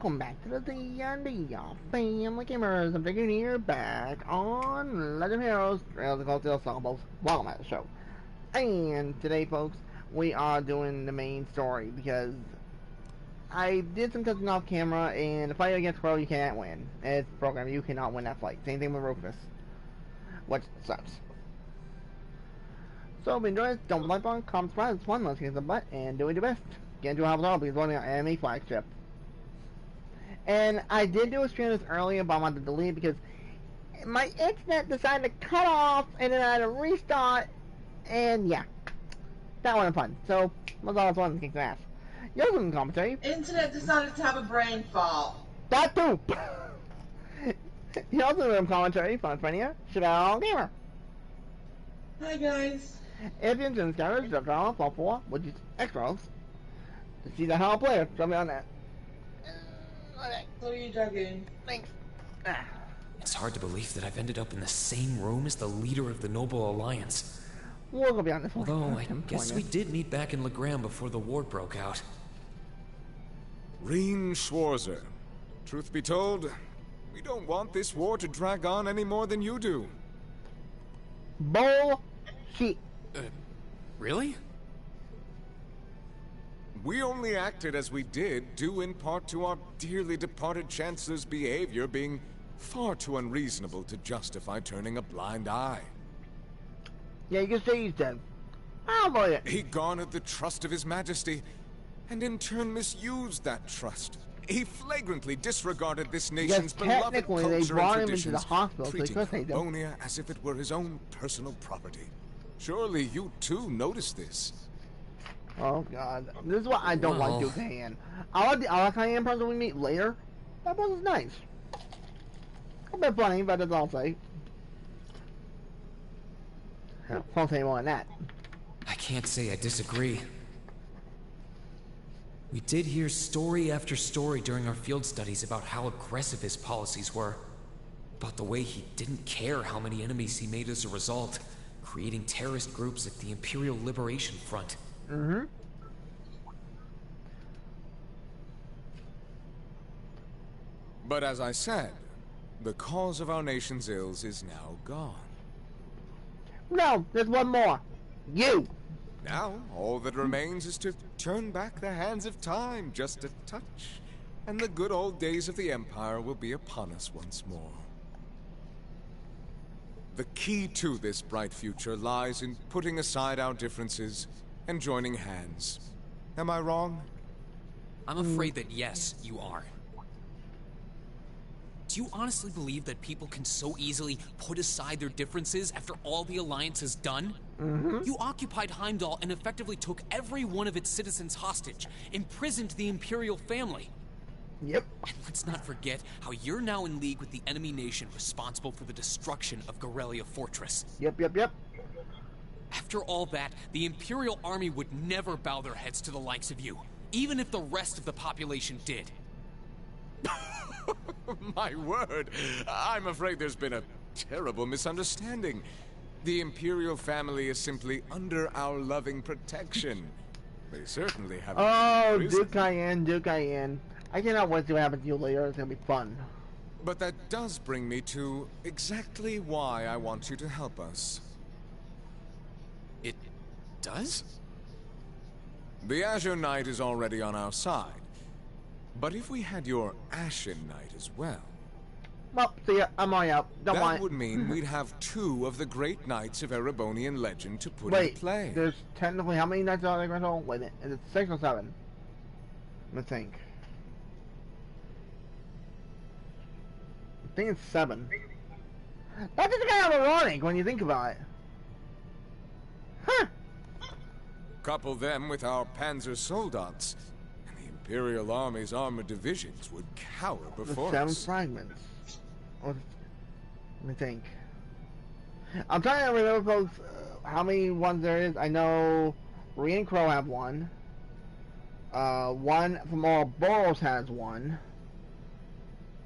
welcome back to the D&D Family Gamers. I'm taking here back on Legend of Heroes, Trails of Cold Steel. Welcome to the show. And today, folks, we are doing the main story because I did some testing off camera, and the fight against Crow, you can't win. It's programmed, you cannot win that fight. Same thing with Rufus, which sucks. So if you enjoy this, don't like button, comment, subscribe, it's fun, let's get the butt, and do your best. Get into how it's all, because we're running our enemy flagship. And I did do a stream this earlier, but I wanted to delete it because my internet decided to cut off, and then I had to restart, and yeah, that wasn't fun. So, let's all fun and kick some ass. You're doing commentary. Internet decided to have a brain fault. That too! You're also doing commentary, fun friend here, Chevelle Gamer. Hi guys. If you're interested in characters, just draw fall 4, which is extras, to see the how I play it, show me on that. Okay. So you dragoon. Thanks. It's hard to believe that I've ended up in the same room as the leader of the Noble Alliance. We'll go beyond this one. Although, I guess we did meet back in Legram before the war broke out. Reen Schwarzer. Truth be told, we don't want this war to drag on any more than you do. Bullshit. Really? We only acted as we did, due in part to our dearly departed Chancellor's behavior being far too unreasonable to justify turning a blind eye. Yeah, you can say he's dead. I'll avoid it. He garnered the trust of His Majesty, and in turn misused that trust. He flagrantly disregarded this nation's beloved technically culture they brought and him into the traditions, hospital, so they treating could say them. Livonia as if it were his own personal property. Surely you too noticed this. Oh god, this is what I don't like Duke Han. I like Han person we meet later. That person's nice. A bit funny, but that's all I'll say. Won't say more than that. I can't say I disagree. We did hear story after story during our field studies about how aggressive his policies were. About the way he didn't care how many enemies he made as a result, creating terrorist groups like the Imperial Liberation Front. Mm-hmm. But as I said, the cause of our nation's ills is now gone. No, there's one more. You! Now, all that remains is to turn back the hands of time just a touch, and the good old days of the Empire will be upon us once more. The key to this bright future lies in putting aside our differences and joining hands. Am I wrong? I'm afraid that yes, you are. Do you honestly believe that people can so easily put aside their differences after all the Alliance has done? Mm-hmm. You occupied Heimdall and effectively took every one of its citizens hostage, imprisoned the Imperial family. Yep. And let's not forget how you're now in league with the enemy nation responsible for the destruction of Gorelia Fortress. Yep. After all that, the Imperial army would never bow their heads to the likes of you, even if the rest of the population did. My word, I'm afraid there's been a terrible misunderstanding. The Imperial family is simply under our loving protection. They certainly haven't. Oh, Duke Cayenne. I cannot wait to see what happens to you later. It's gonna be fun. But that does bring me to exactly why I want you to help us. It does? The Azure Knight is already on our side. But if we had your Ashen Knight as well... Well, see ya. I'm already out. Don't want that it. would mean we'd have two of the great knights of Erebonian legend to put Wait, in play. there's technically how many knights are there, Grandpa? Wait a minute. Is it 6 or 7? Let me think. I think it's 7. That's just kind of ironic when you think about it. Huh. Couple them with our Panzer Soldats, and the Imperial Army's armored divisions would cower before The 7 us. fragments. Let me think. I'm trying to remember, folks, how many ones there is. I know Ree and Crow have one. One from Ouroboros has one.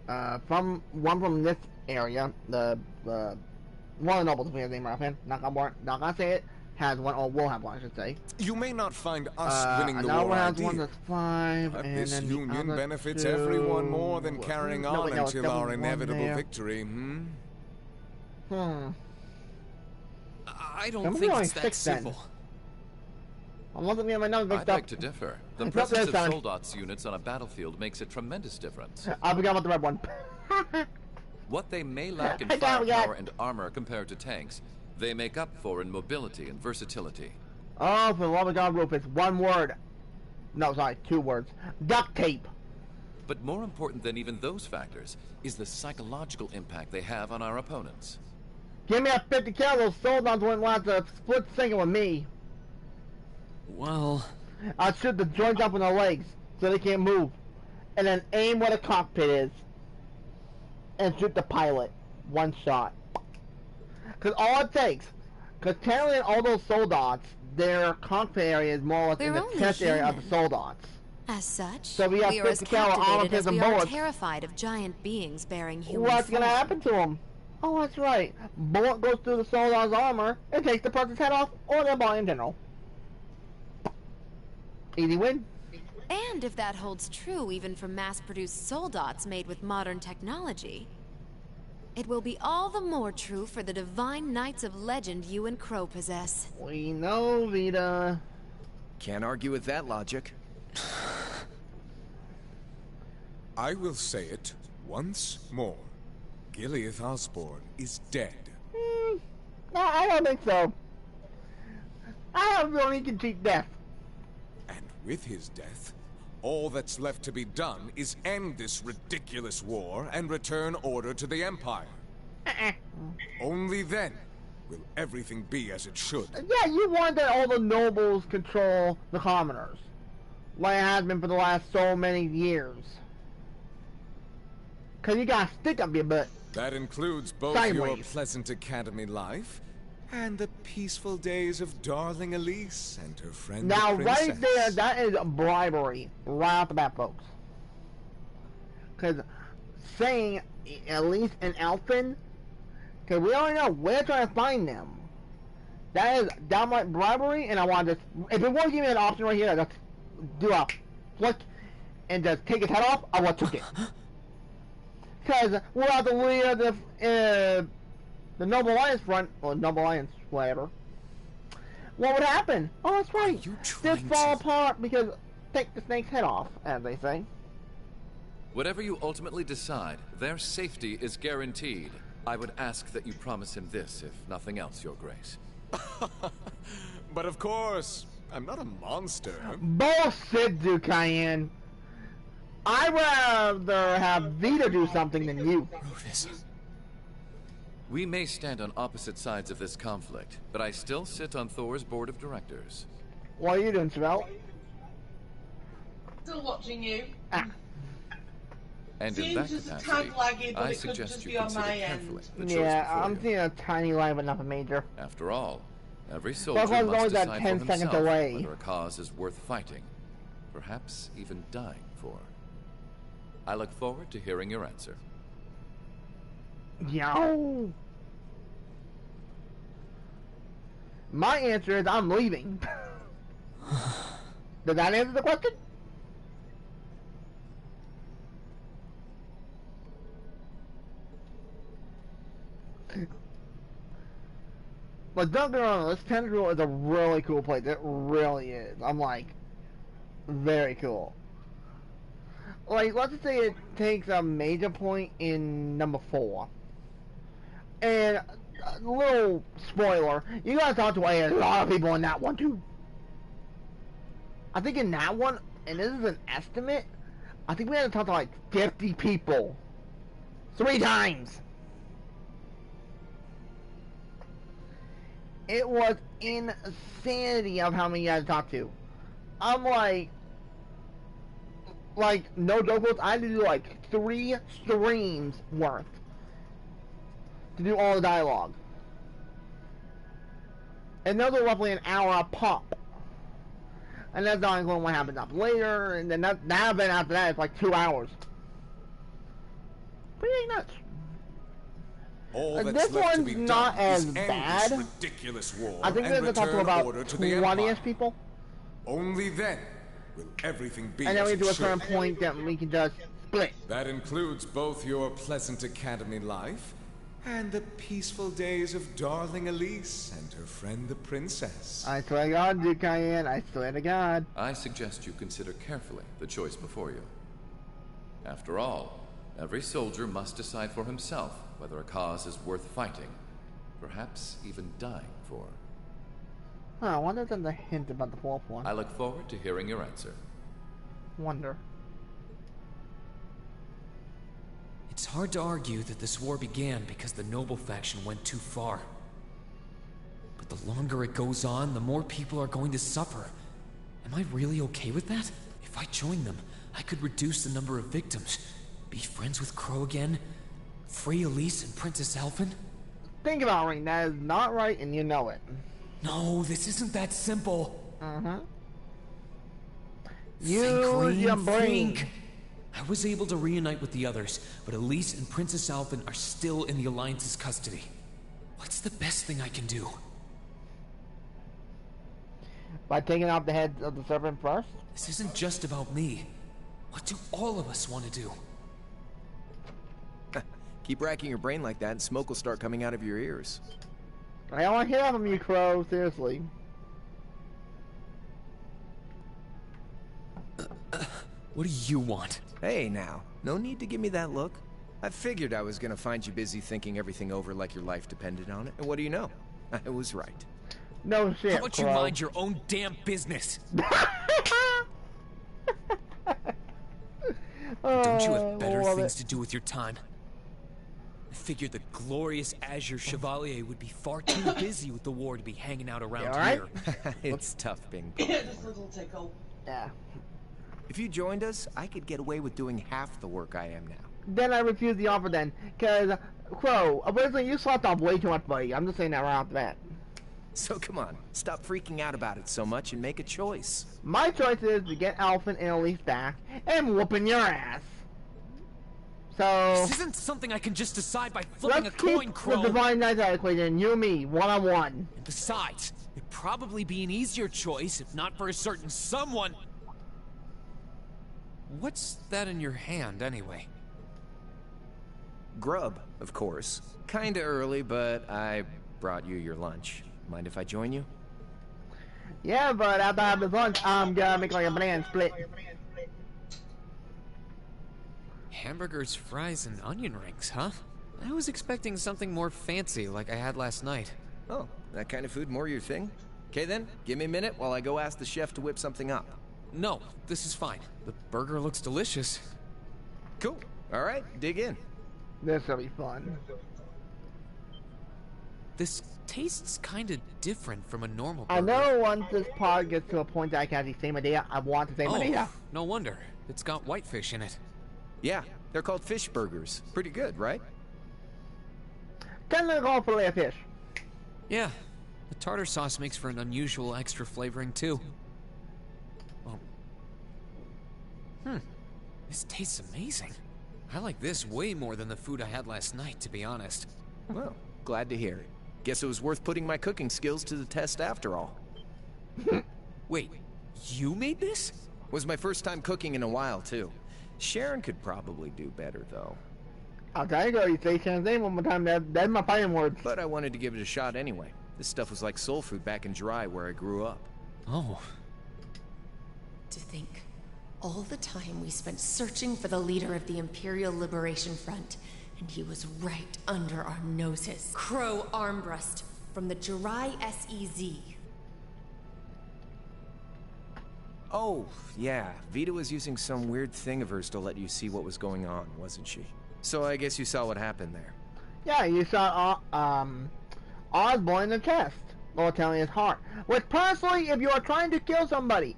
One from this area, the one of the nobles, if we have the name right offhand, not gonna say it, has one, or will have one, I should say. You may not find us winning the Another war one has ideal, one that's 5, but and this then union the other benefits 2... everyone more than carrying No, on wait, no, it's until our definitely one inevitable there. victory, I don't Maybe think only it's that 6 then. simple. I'm looking at my numbers I'd mixed up. like to differ. The It's not presence this of time. soldats units on a battlefield makes a tremendous difference. I forgot about the red one. What they may lack in I forgot. firepower and armor compared to tanks, they make up for in mobility and versatility. Oh, for the love of God, Rufus, one word. No, sorry, 2 words. Duct tape. But more important than even those factors is the psychological impact they have on our opponents. Give me a 50 cal, those soldiers wouldn't want to split single with me. Well, I'll shoot the joints up in their legs so they can't move. And then aim where the cockpit is. And shoot the pilot. One shot. Because all it takes, because currently all those soldats, their cockpit area is more or less in We're the only chest area of the human. soldats. As such, So we have are as 50 cal armor captivated pins as and we are bullets. terrified of giant beings bearing human What's form. gonna happen to them? Oh, that's right. Bullet goes through the soldat's armor and takes the person's head off or their body in general. Easy win. And if that holds true even for mass-produced soldats made with modern technology, it will be all the more true for the divine knights of legend you and Crow possess. We know, Vita. Can't argue with that logic. I will say it once more. Gileath Osborne is dead. No, I don't think so. I have a feeling he can cheat death. And with his death, all that's left to be done is end this ridiculous war and return order to the Empire. Only then will everything be as it should. Yeah, you want that all the nobles control the commoners. Like it has been for the last so many years. Cause you got a stick up your butt. That includes both your Sideways. pleasant academy life and the peaceful days of darling Elise and her friend Now, the right princess. there, that is bribery. Right off the bat, folks. Because saying, at least an Elfin, because we already know we're trying to find them. That is downright bribery, and I want to just, if it won't give me an option right here, just do a flick and just take his head off, I will took it. Because without the leader of the Noble Alliance front, or Noble Alliance, whatever, what would happen? Oh, that's right. you Just trying fall to- apart because take the snake's head off, as they say. Whatever you ultimately decide, their safety is guaranteed. I would ask that you promise him this, if nothing else, Your Grace. But of course, I'm not a monster. Bullshit, Cayenne. I'd rather have Vita do something than you. Rufus. We may stand on opposite sides of this conflict, but I still sit on Thor's board of directors. What are you doing, Svelte? Still watching you. Ah, And in Seems that just a capacity, tad laggy, but I it could suggest just you be on consider my carefully end. the choice yeah, before I'm you. seeing a tiny line, but nothing major. After all, every That's soldier why there's must always that decide 10 for seconds himself away. whether a cause is worth fighting, perhaps even dying for. I look forward to hearing your answer. Yo. My answer is I'm leaving. Does that answer the question? But don't get me wrong, this tendril is a really cool place. It really is. I'm like, very cool. Like, let's just say it takes a major point in number 4. And a little spoiler, you gotta talk to a lot of people in that one too. I think in that one, and this is an estimate, I think we had to talk to like 50 people. 3 times. It was insanity of how many you had to talk to. I'm like, no joke, I had to do like 3 streams worth to do all the dialogue. And those are roughly an hour a pop. And that's not including what happens up later, and then that event after that is like 2 hours. Pretty nuts. All that's this left to one's be not done as is end bad. this ridiculous war I think and they're talking return about order to the 20-ish Empire. people. Only then will everything be And then as we it do a should. certain point that we can just split. That includes both your pleasant academy life and the peaceful days of darling Elise and her friend the princess. I swear to God, Duke Cayenne, I swear to God. I suggest you consider carefully the choice before you. After all, every soldier must decide for himself whether a cause is worth fighting, perhaps even dying for. Huh, I wonder if there's a hint about the fourth one. I look forward to hearing your answer. Wonder. It's hard to argue that this war began because the noble faction went too far. But the longer it goes on, the more people are going to suffer. Am I really okay with that? If I join them, I could reduce the number of victims, be friends with Crow again, free Elise and Princess Alphen. Think about it, Ring. That is not right, and you know it. No, this isn't that simple. Use your brain. Think. I was able to reunite with the others, but Elise and Princess Alphen are still in the Alliance's custody. What's the best thing I can do? By taking out the head of the serpent first? This isn't just about me. What do all of us want to do? Keep racking your brain like that and smoke will start coming out of your ears. I don't want to hear from you, Crow. Seriously. What do you want? Hey now, no need to give me that look. I figured I was gonna find you busy thinking everything over like your life depended on it, and what do you know? I was right. No shit, How about you Crow. mind your own damn business? Don't you have better love things it. to do with your time? I figured the glorious Azure Chevalier would be far too busy with the war to be hanging out around You all right? here. It's tough being. Just a little tickle. Yeah. If you joined us, I could get away with doing half the work I am now. Then I refuse the offer then. Because, Crow, originally you slapped off way too much, buddy. I'm just saying that right off the bat. So come on, stop freaking out about it so much and make a choice. My choice is to get Alphen and Elise back and whooping your ass. So, This isn't something I can just decide by flipping a let's coin, keep Crow. the Divine Knights out of the equation, you and me, one-on-one. And besides, it'd probably be an easier choice if not for a certain someone. What's that in your hand, anyway? Grub, of course. Kinda early, but I brought you your lunch. Mind if I join you? Yeah, but after I have this lunch, I'm gonna make like a banana split. Hamburgers, fries, and onion rings, huh? I was expecting something more fancy like I had last night. Oh, that kind of food more your thing? Okay then, give me a minute while I go ask the chef to whip something up. No, this is fine. The burger looks delicious. Cool. Alright, dig in. This will be fun. This tastes kinda different from a normal burger. I know once this pod gets to a point that I can actually say my data, I want to say my data. No wonder. It's got whitefish in it. Yeah, they're called fish burgers. Pretty good, right? Kind of call fillet of fish. Yeah, the tartar sauce makes for an unusual extra flavoring too. This tastes amazing. I like this way more than the food I had last night, to be honest. Well, glad to hear it. Guess it was worth putting my cooking skills to the test after all. Wait, you made this? Was my first time cooking in a while, too. Sharon could probably do better, though. I'll tell you, you say Sharon's name one more time, that's my fighting words. But I wanted to give it a shot anyway. This stuff was like soul food back in Dry, where I grew up. Oh. To think, all the time we spent searching for the leader of the Imperial Liberation Front, and he was right under our noses. Crow Armbrust from the Jirai SEZ. Oh, yeah. Vita was using some weird thing of hers to let you see what was going on, wasn't she? So I guess you saw what happened there. Yeah, you saw Osborn in the chest, or telling his heart. Which personally, if you are trying to kill somebody,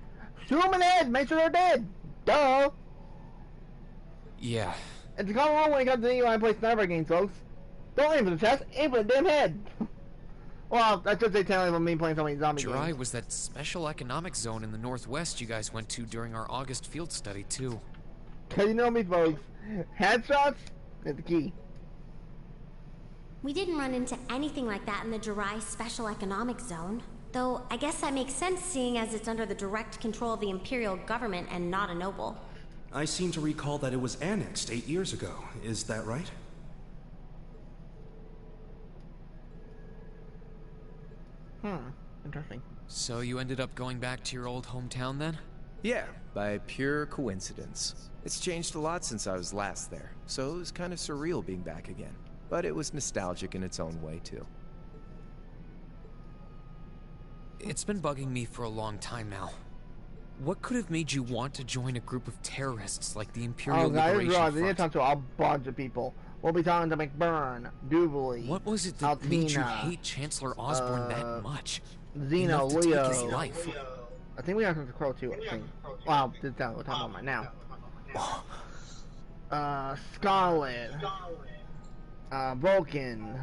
shoot them in the head, make sure they're dead. Duh. Yeah. It's a common rule when it comes to any line play sniper games, folks. Don't aim for the chest, aim for the damn head. Well, I should say telling when me playing so many zombie Jirai games. was that special economic zone in the Northwest you guys went to during our August field study, too. Cause you know me, folks. Headshots is the key. We didn't run into anything like that in the Jirai Special Economic Zone. Though, I guess that makes sense seeing as it's under the direct control of the Imperial government and not a noble. I seem to recall that it was annexed 8 years ago. Is that right? Interesting. So you ended up going back to your old hometown then? Yeah, by pure coincidence. It's changed a lot since I was last there, so it was kind of surreal being back again. But it was nostalgic in its own way, too. It's been bugging me for a long time now. What could have made you want to join a group of terrorists like the Imperial Liberation Front? We need to talk to a bunch of people. We'll be talking to McBurn, Dubley, What was it that made you hate Chancellor Osborn that much? Zeno, Enough to Leo. take his life? I think we got to Crow too, I think. Wow, we're talking about right now. Scarlet. Vulcan.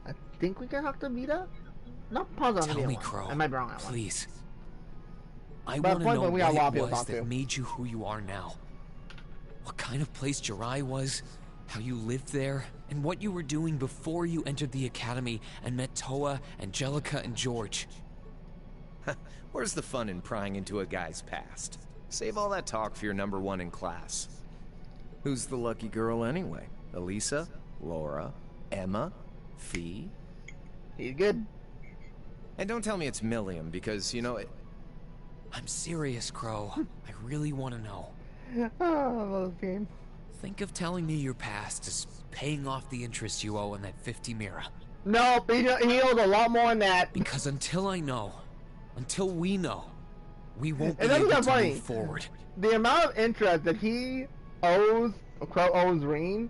I think we can talk to Vita? Not positive on Tell the me, one. Crow. I might be wrong on that one. Please. I But want to know we got a lot of what it people to was talk that to. made you who you are now. What kind of place Jirai was, how you lived there, and what you were doing before you entered the academy and met Toa, Angelica, and George. Where's the fun in prying into a guy's past? Save all that talk for your number one in class. Who's the lucky girl anyway? Elisa? Laura? Emma? Fee? He's good. And don't tell me it's Milliam, because, you know, I'm serious, Crow. I really want to know. Oh, I love this game. Think of telling me your past as paying off the interest you owe on that 50 Mira. Nope, he owes a lot more than that. Because until I know, until we know, we won't be And able that's to funny. move forward. The amount of interest that he owes, Crow owes Reen,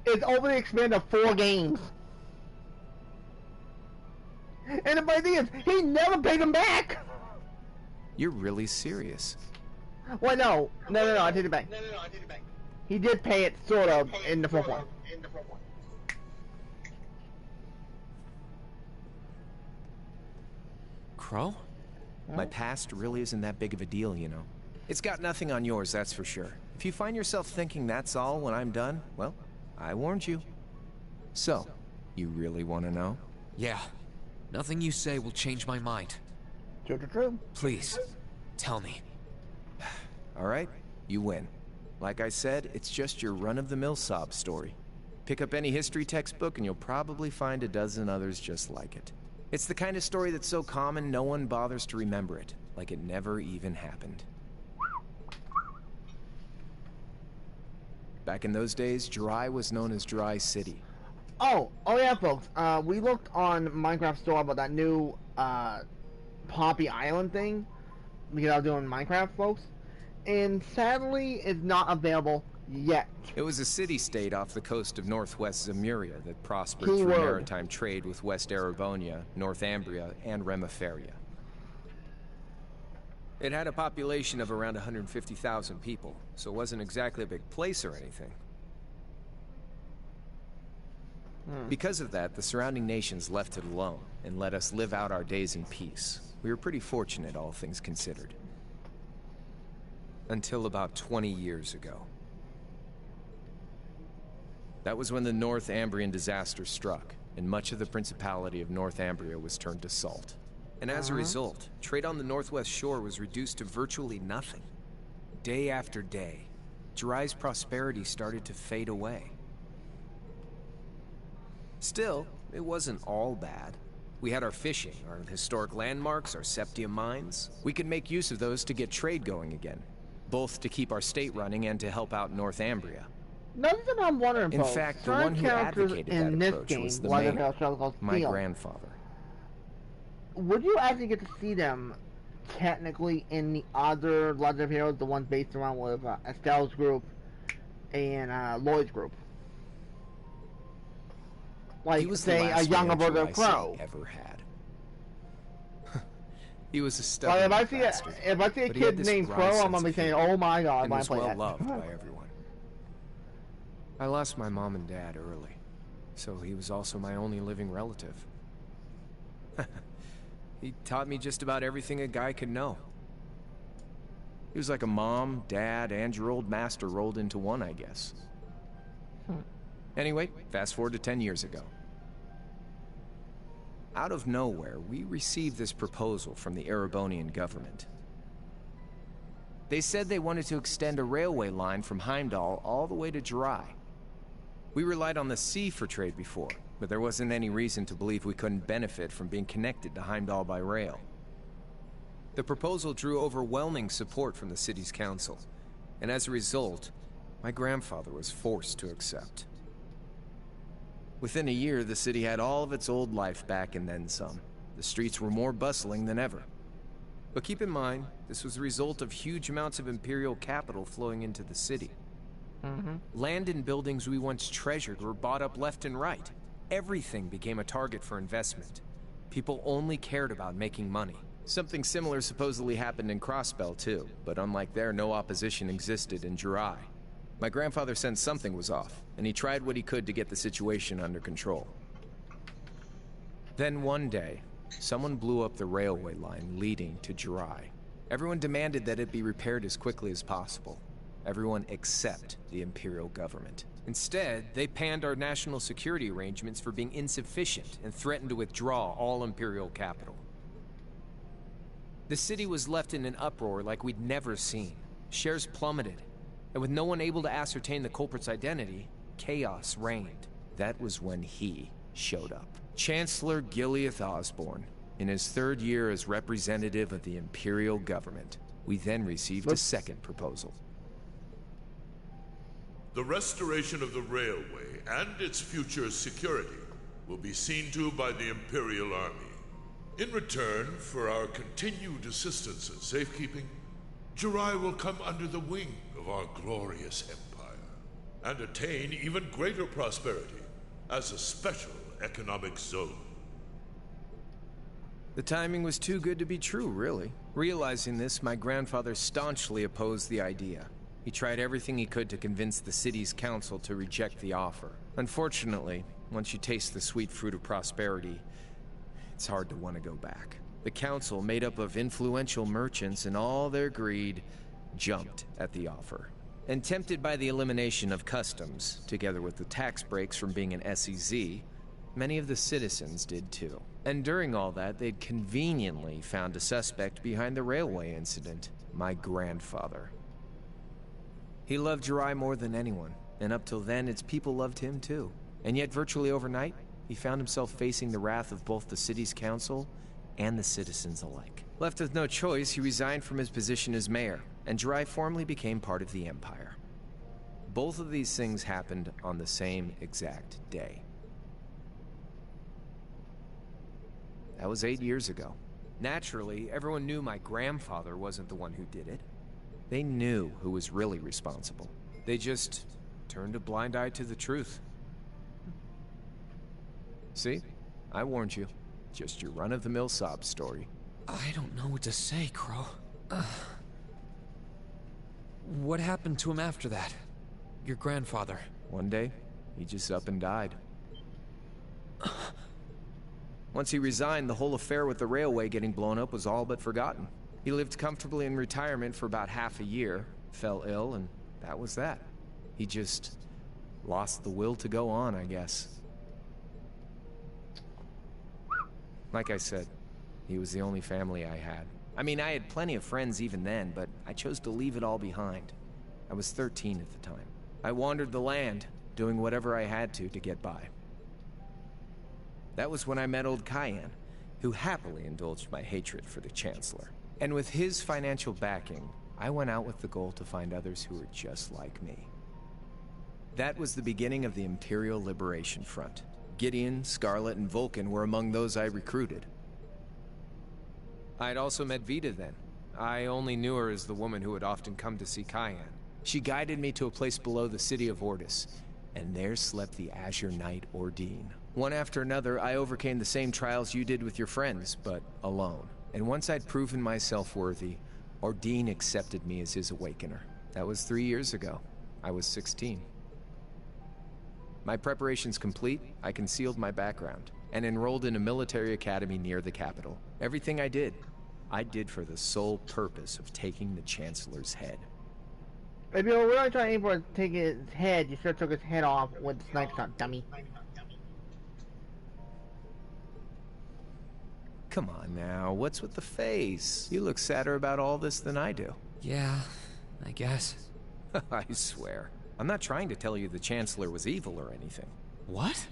is over the span of 4 games. And the funny thing is, he never paid him back. you're really serious. Well, no, I take it back. He did pay it, sort of, in the fourth one. Crow? My past really isn't that big of a deal, you know. It's got nothing on yours, that's for sure. If you find yourself thinking that's all when I'm done, well, I warned you. So, you really want to know? Yeah. Nothing you say will change my mind. True. Please, tell me. All right, you win. Like I said, it's just your run-of-the-mill sob story. Pick up any history textbook and you'll probably find a dozen others just like it. It's the kind of story that's so common no one bothers to remember it, like it never even happened. Back in those days, Jirai was known as Jirai City. Oh yeah, folks. We looked on Minecraft store about that new Poppy Island thing because I was doing Minecraft, folks, and sadly, it's not available yet. It was a city-state off the coast of northwest Zemuria that prospered Key through word. maritime trade with West Erebonia, Northumbria, and Remiferia. It had a population of around 150,000 people, so it wasn't exactly a big place or anything. Because of that, the surrounding nations left it alone and let us live out our days in peace. We were pretty fortunate, all things considered. Until about 20 years ago. That was when the Northumbrian disaster struck, and much of the Principality of Northumbria was turned to salt. And as a result, trade on the northwest shore was reduced to virtually nothing. Day after day, Jirai's prosperity started to fade away. Still, it wasn't all bad. We had our fishing, our historic landmarks, our septium mines. We could make use of those to get trade going again, both to keep our state running and to help out Northumbria. Nothing that I'm wondering, In folks. fact, the Certain one who characters advocated in that this approach game, was the whether mayor, they're called my Theo, grandfather. would you actually get to see them technically in the other Legend of Heroes, the ones based around with Estelle's group and Lloyd's group? Like, He was say, the a last younger manager version I of Crow. ever had. He was a Like, stubborn if I see bastard, a but he had kid this named wry Crow, I'm sense gonna be of saying, humor "Oh my God, and why was play well that?" loved by everyone. I lost my mom and dad early, so he was also my only living relative. He taught me just about everything a guy could know. He was like a mom, dad, and your old master rolled into one, I guess. Anyway, fast forward to 10 years ago. Out of nowhere, we received this proposal from the Erebonian government. They said they wanted to extend a railway line from Heimdall all the way to Jirai. We relied on the sea for trade before, but there wasn't any reason to believe we couldn't benefit from being connected to Heimdall by rail. The proposal drew overwhelming support from the city's council, and as a result, my grandfather was forced to accept. Within a year, the city had all of its old life back and then some. The streets were more bustling than ever. But keep in mind, this was the result of huge amounts of Imperial capital flowing into the city. Land and buildings we once treasured were bought up left and right. Everything became a target for investment. People only cared about making money. Something similar supposedly happened in Crossbell too, but unlike there, no opposition existed in Jirai. My grandfather sensed something was off, and he tried what he could to get the situation under control. Then one day, someone blew up the railway line leading to Jirai. Everyone demanded that it be repaired as quickly as possible. Everyone except the Imperial government. Instead, they panned our national security arrangements for being insufficient and threatened to withdraw all Imperial capital. The city was left in an uproar like we'd never seen. Shares plummeted, and with no one able to ascertain the culprit's identity, chaos reigned. That was when he showed up. Chancellor Gileath Osborne, in his third year as representative of the Imperial government. We then received a second proposal. The restoration of the railway and its future security will be seen to by the Imperial Army. In return for our continued assistance in safekeeping, Jirai will come under the wing of our glorious empire and attain even greater prosperity as a special economic zone. The timing was too good to be true, really. Realizing this, my grandfather staunchly opposed the idea. He tried everything he could to convince the city's council to reject the offer. Unfortunately, once you taste the sweet fruit of prosperity, it's hard to want to go back. The council, made up of influential merchants and all their greed, jumped at the offer. And tempted by the elimination of customs, together with the tax breaks from being an SEZ, many of the citizens did too. And during all that, they'd conveniently found a suspect behind the railway incident, my grandfather. He loved Jirai more than anyone, and up till then, its people loved him too. And yet, virtually overnight, he found himself facing the wrath of both the city's council and the citizens alike. Left with no choice, he resigned from his position as mayor, and Jirai formally became part of the Empire. Both of these things happened on the same exact day. That was 8 years ago. Naturally, everyone knew my grandfather wasn't the one who did it. They knew who was really responsible. They just turned a blind eye to the truth. See? I warned you. Just your run-of-the-mill sob story. I don't know what to say, Crow. What happened to him after that? Your grandfather. One day, he just up and died. Once he resigned, the whole affair with the railway getting blown up was all but forgotten. He lived comfortably in retirement for about half a year, fell ill, and that was that. He just lost the will to go on, I guess. Like I said, he was the only family I had. I mean, I had plenty of friends even then, but I chose to leave it all behind. I was 13 at the time. I wandered the land, doing whatever I had to get by. That was when I met old Cayenne, who happily indulged my hatred for the Chancellor. And with his financial backing, I went out with the goal to find others who were just like me. That was the beginning of the Imperial Liberation Front. Gideon, Scarlet, and Vulcan were among those I recruited. I'd also met Vita then. I only knew her as the woman who would often come to see Cayenne. She guided me to a place below the city of Ordis, and there slept the Azure Knight Ordine. One after another, I overcame the same trials you did with your friends, but alone. And once I'd proven myself worthy, Ordine accepted me as his awakener. That was 3 years ago. I was 16. My preparations complete, I concealed my background, and enrolled in a military academy near the capital. Everything I did for the sole purpose of taking the Chancellor's head. If you were really trying to aim for it, take his head, you should have took his head off with the sniper shot, dummy. Come on now, what's with the face? You look sadder about all this than I do. Yeah, I guess. I swear. I'm not trying to tell you the Chancellor was evil or anything. What?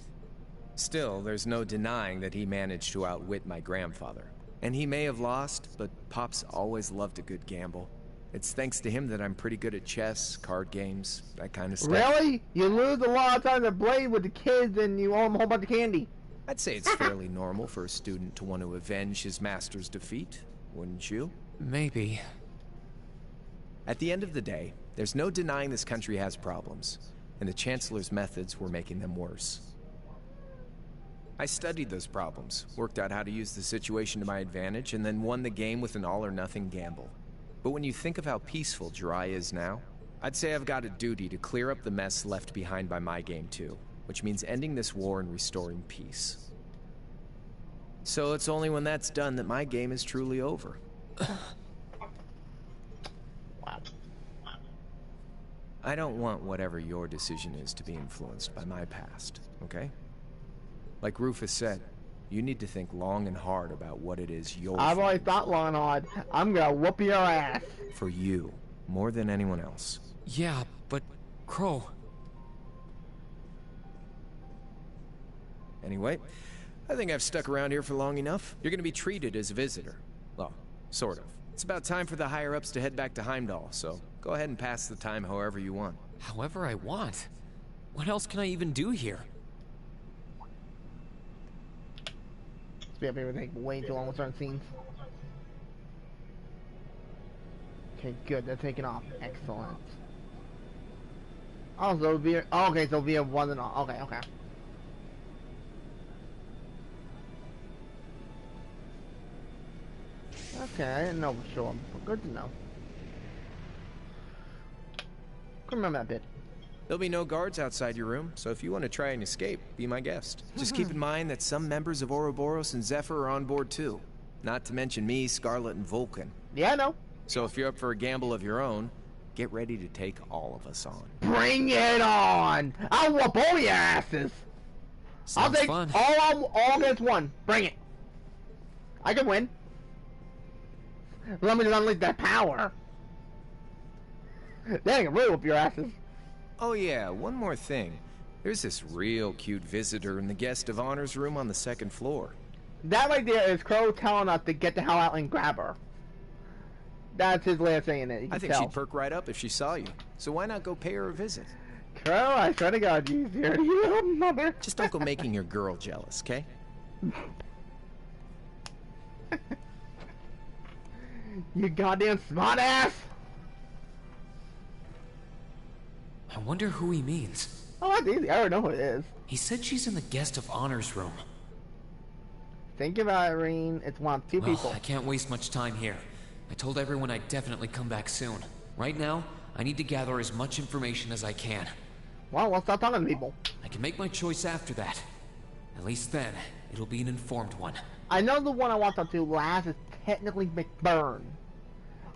Still, there's no denying that he managed to outwit my grandfather. And he may have lost, but Pop's always loved a good gamble. It's thanks to him that I'm pretty good at chess, card games, that kind of stuff. Really? You lose a lot of time to play with the kids and you owe them a whole bunch of candy. I'd say it's fairly normal for a student to want to avenge his master's defeat, wouldn't you? Maybe. At the end of the day, there's no denying this country has problems, and the Chancellor's methods were making them worse. I studied those problems, worked out how to use the situation to my advantage, and then won the game with an all-or-nothing gamble. But when you think of how peaceful Jirai is now, I'd say I've got a duty to clear up the mess left behind by my game too, which means ending this war and restoring peace. So it's only when that's done that my game is truly over. I don't want whatever your decision is to be influenced by my past, okay? Like Rufus said, you need to think long and hard about what it is you're I've already thought long and hard. I'm gonna whoop your ass. for you, more than anyone else. Yeah, but Crow. Anyway, I think I've stuck around here for long enough. You're gonna be treated as a visitor. Well, sort of. It's about time for the higher-ups to head back to Heimdall, so go ahead and pass the time however you want. However I want. What else can I even do here? This will be able to take way too long with certain scenes. Okay, good. They're taking off. Excellent. Oh, so via. Oh, okay, so via wasn't on. Okay, okay. Okay, I didn't know for sure, but good to know. Couldn't remember that bit. There'll be no guards outside your room, so if you want to try and escape, be my guest. Just keep in mind that some members of Ouroboros and Zephyr are on board too. Not to mention me, Scarlet, and Vulcan. Yeah, I know. So if you're up for a gamble of your own, get ready to take all of us on. Bring it on! I'll whoop all your asses! Sounds I'll take fun. all against one. Bring it. I can win. Let me just unleash that power. Then I can really whoop your asses. Oh yeah, one more thing. There's this real cute visitor in the guest of honor's room on the second floor. That right there is Crow telling us to get the hell out and grab her. That's his way of saying it. You can I think tell. she'd perk right up if she saw you. So why not go pay her a visit? Crow, I swear to God, you little mother. Just don't go making your girl jealous, okay? You goddamn smartass! I wonder who he means. Oh, that's easy. I already know who it is. He said she's in the guest of honor's room. Think about it, Irene. It's one of two Well, people. I can't waste much time here. I told everyone I'd definitely come back soon. Right now, I need to gather as much information as I can. Well, let's start talking to people. I can make my choice after that. At least then, it'll be an informed one. I know the one I want to talk to last is technically McBurn.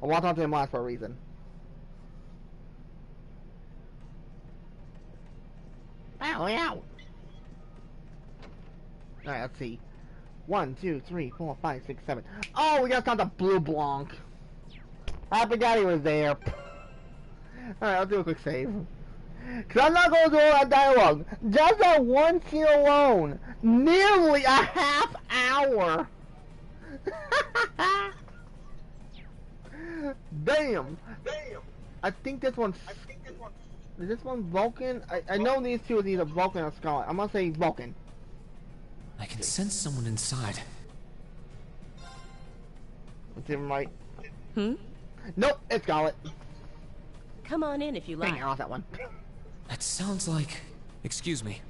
I want to talk to him last for a reason. Ow, ow. Alright, let's see. 1, 2, 3, 4, 5, 6, 7. Oh, we gotta talk to Blue Blanc. I forgot he was there. Alright, I'll do a quick save. Cause I'm not going to do all that dialogue. Just that one scene alone. Nearly a half hour. Damn. I think this one's... Is this one Vulcan? I know these two is either Vulcan or Scarlet. I'm gonna say Vulcan. I can sense someone inside. Let's see if I'm right. Hmm? Nope, it's Scarlet. Come on in if you like. Dang, I lost that one. That sounds like... Excuse me.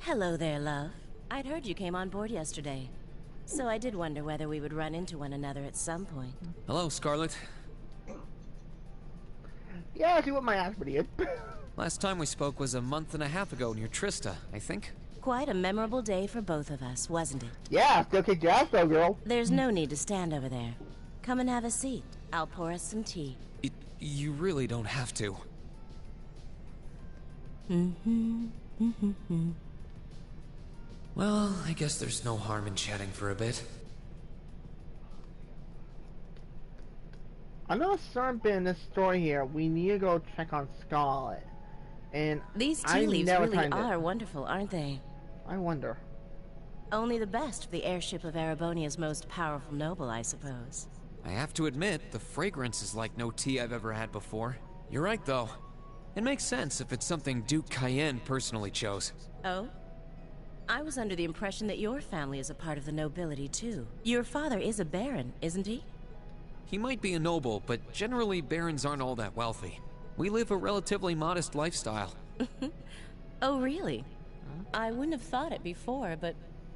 Hello there, love. I'd heard you came on board yesterday. So I did wonder whether we would run into one another at some point. Hello, Scarlet. Yeah, she whipped my ass pretty good. Last time we spoke was a month and a half ago near Trista, I think. Quite a memorable day for both of us, wasn't it? Yeah, still kick your ass though, girl. There's no need to stand over there. Come and have a seat. I'll pour us some tea. You really don't have to. Well, I guess there's no harm in chatting for a bit. I know certain bit in this story here, we need to go check on Scarlet. And these tea leaves really are wonderful, aren't they? I wonder. Only the best for the airship of Erebonia's most powerful noble, I suppose. I have to admit, the fragrance is like no tea I've ever had before. You're right, though. It makes sense if it's something Duke Cayenne personally chose. Oh? I was under the impression that your family is a part of the nobility, too. Your father is a baron, isn't he? He might be a noble, but generally barons aren't all that wealthy. We live a relatively modest lifestyle. Oh, really? I wouldn't have thought it before, but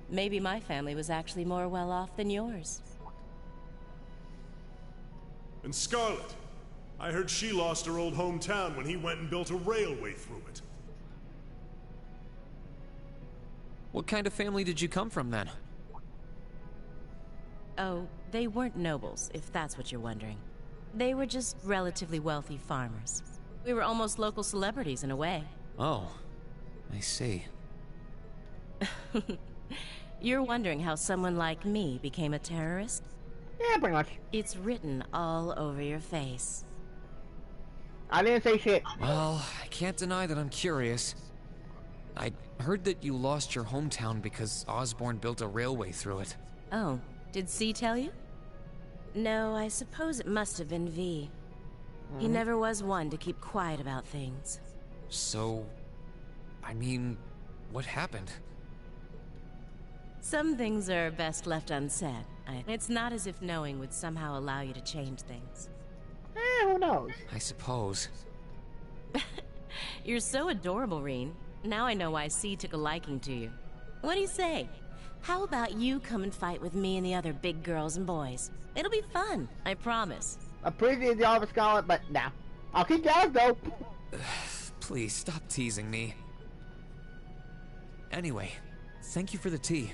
maybe my family was actually more well off than yours. And Scarlet, I heard she lost her old hometown when he went and built a railway through it. What kind of family did you come from, then? Oh, they weren't nobles, if that's what you're wondering. They were just relatively wealthy farmers. We were almost local celebrities in a way. Oh, I see. You're wondering how someone like me became a terrorist? Yeah, pretty much. It's written all over your face. I didn't say shit. Well, I can't deny that I'm curious. I heard that you lost your hometown because Osborn built a railway through it. Oh, did C tell you? No, I suppose it must have been V. He never was one to keep quiet about things. So, I mean, what happened? Some things are best left unsaid. It's not as if knowing would somehow allow you to change things. Who knows? I suppose. You're so adorable, Reen. Now I know why C took a liking to you. What do you say? How about you come and fight with me and the other big girls and boys? It'll be fun, I promise. Appreciate the offer, Scarlet, but nah. I'll kick your ass though. Please, stop teasing me. Anyway, thank you for the tea.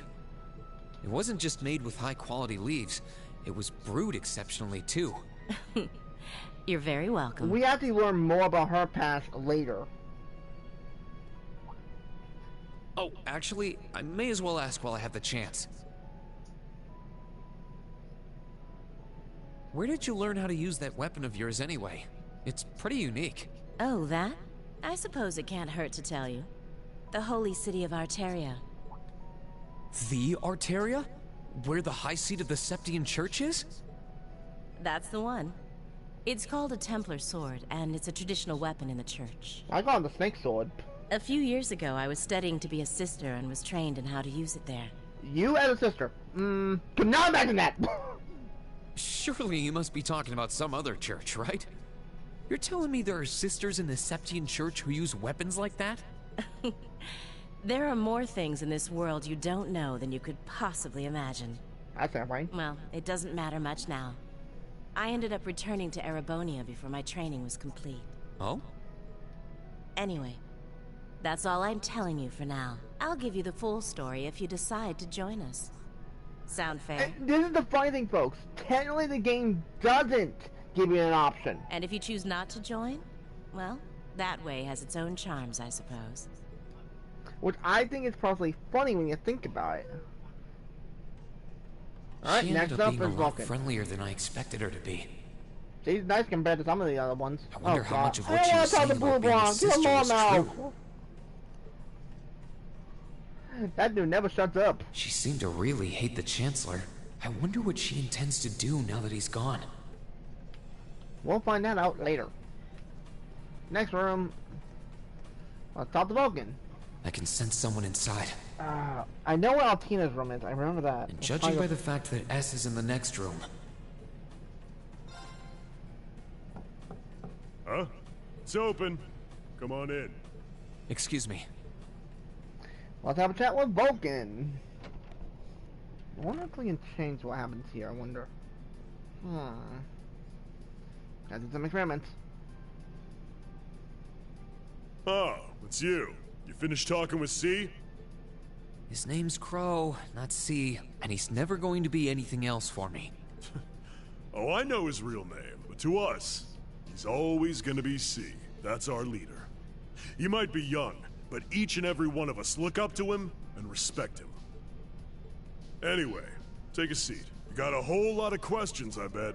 It wasn't just made with high-quality leaves. It was brewed exceptionally, too. You're very welcome. We have to learn more about her past later. Oh, actually, I may as well ask while I have the chance. Where did you learn how to use that weapon of yours anyway? It's pretty unique. Oh, that? I suppose it can't hurt to tell you. The holy city of Arteria. The Arteria? Where the high seat of the Septian Church is? That's the one. It's called a Templar sword, and it's a traditional weapon in the church. I got the snake sword. A few years ago, I was studying to be a sister and was trained in how to use it there. You as a sister. Could not imagine that. Surely you must be talking about some other church, right? You're telling me there are sisters in the Septian Church who use weapons like that? There are more things in this world you don't know than you could possibly imagine. That's not right. Well, it doesn't matter much now. I ended up returning to Erebonia before my training was complete. Oh? Anyway, that's all I'm telling you for now. I'll give you the full story if you decide to join us. Sound fair? This is the funny thing, folks. Technically, the game doesn't give you an option. And if you choose not to join, well, that way has its own charms, I suppose. Which I think is probably funny when you think about it. Alright, next up is Vulcan. Friendlier than I expected her to be. She's nice compared to some of the other ones. I wonder how much of I what she don't was want to saying talk to about being a Blue sister Come on was now. true. That dude never shuts up. She seemed to really hate the Chancellor. I wonder what she intends to do now that he's gone. We'll find that out later. Next room. Let's talk to Vulcan. I can sense someone inside. I know where Altina's room is. I remember that. And judging by the fact that S is in the next room. Huh? It's open. Come on in. Excuse me. Let's have a chat with Vulcan. I wonder if we can change what happens here. I wonder. Gotta do some experiments. Oh, it's you. You finished talking with C? His name's Crow, not C, and he's never going to be anything else for me. Oh, I know his real name, but to us, he's always gonna be C. That's our leader. He might be young, but each and every one of us look up to him and respect him. Anyway, take a seat. You got a whole lot of questions, I bet.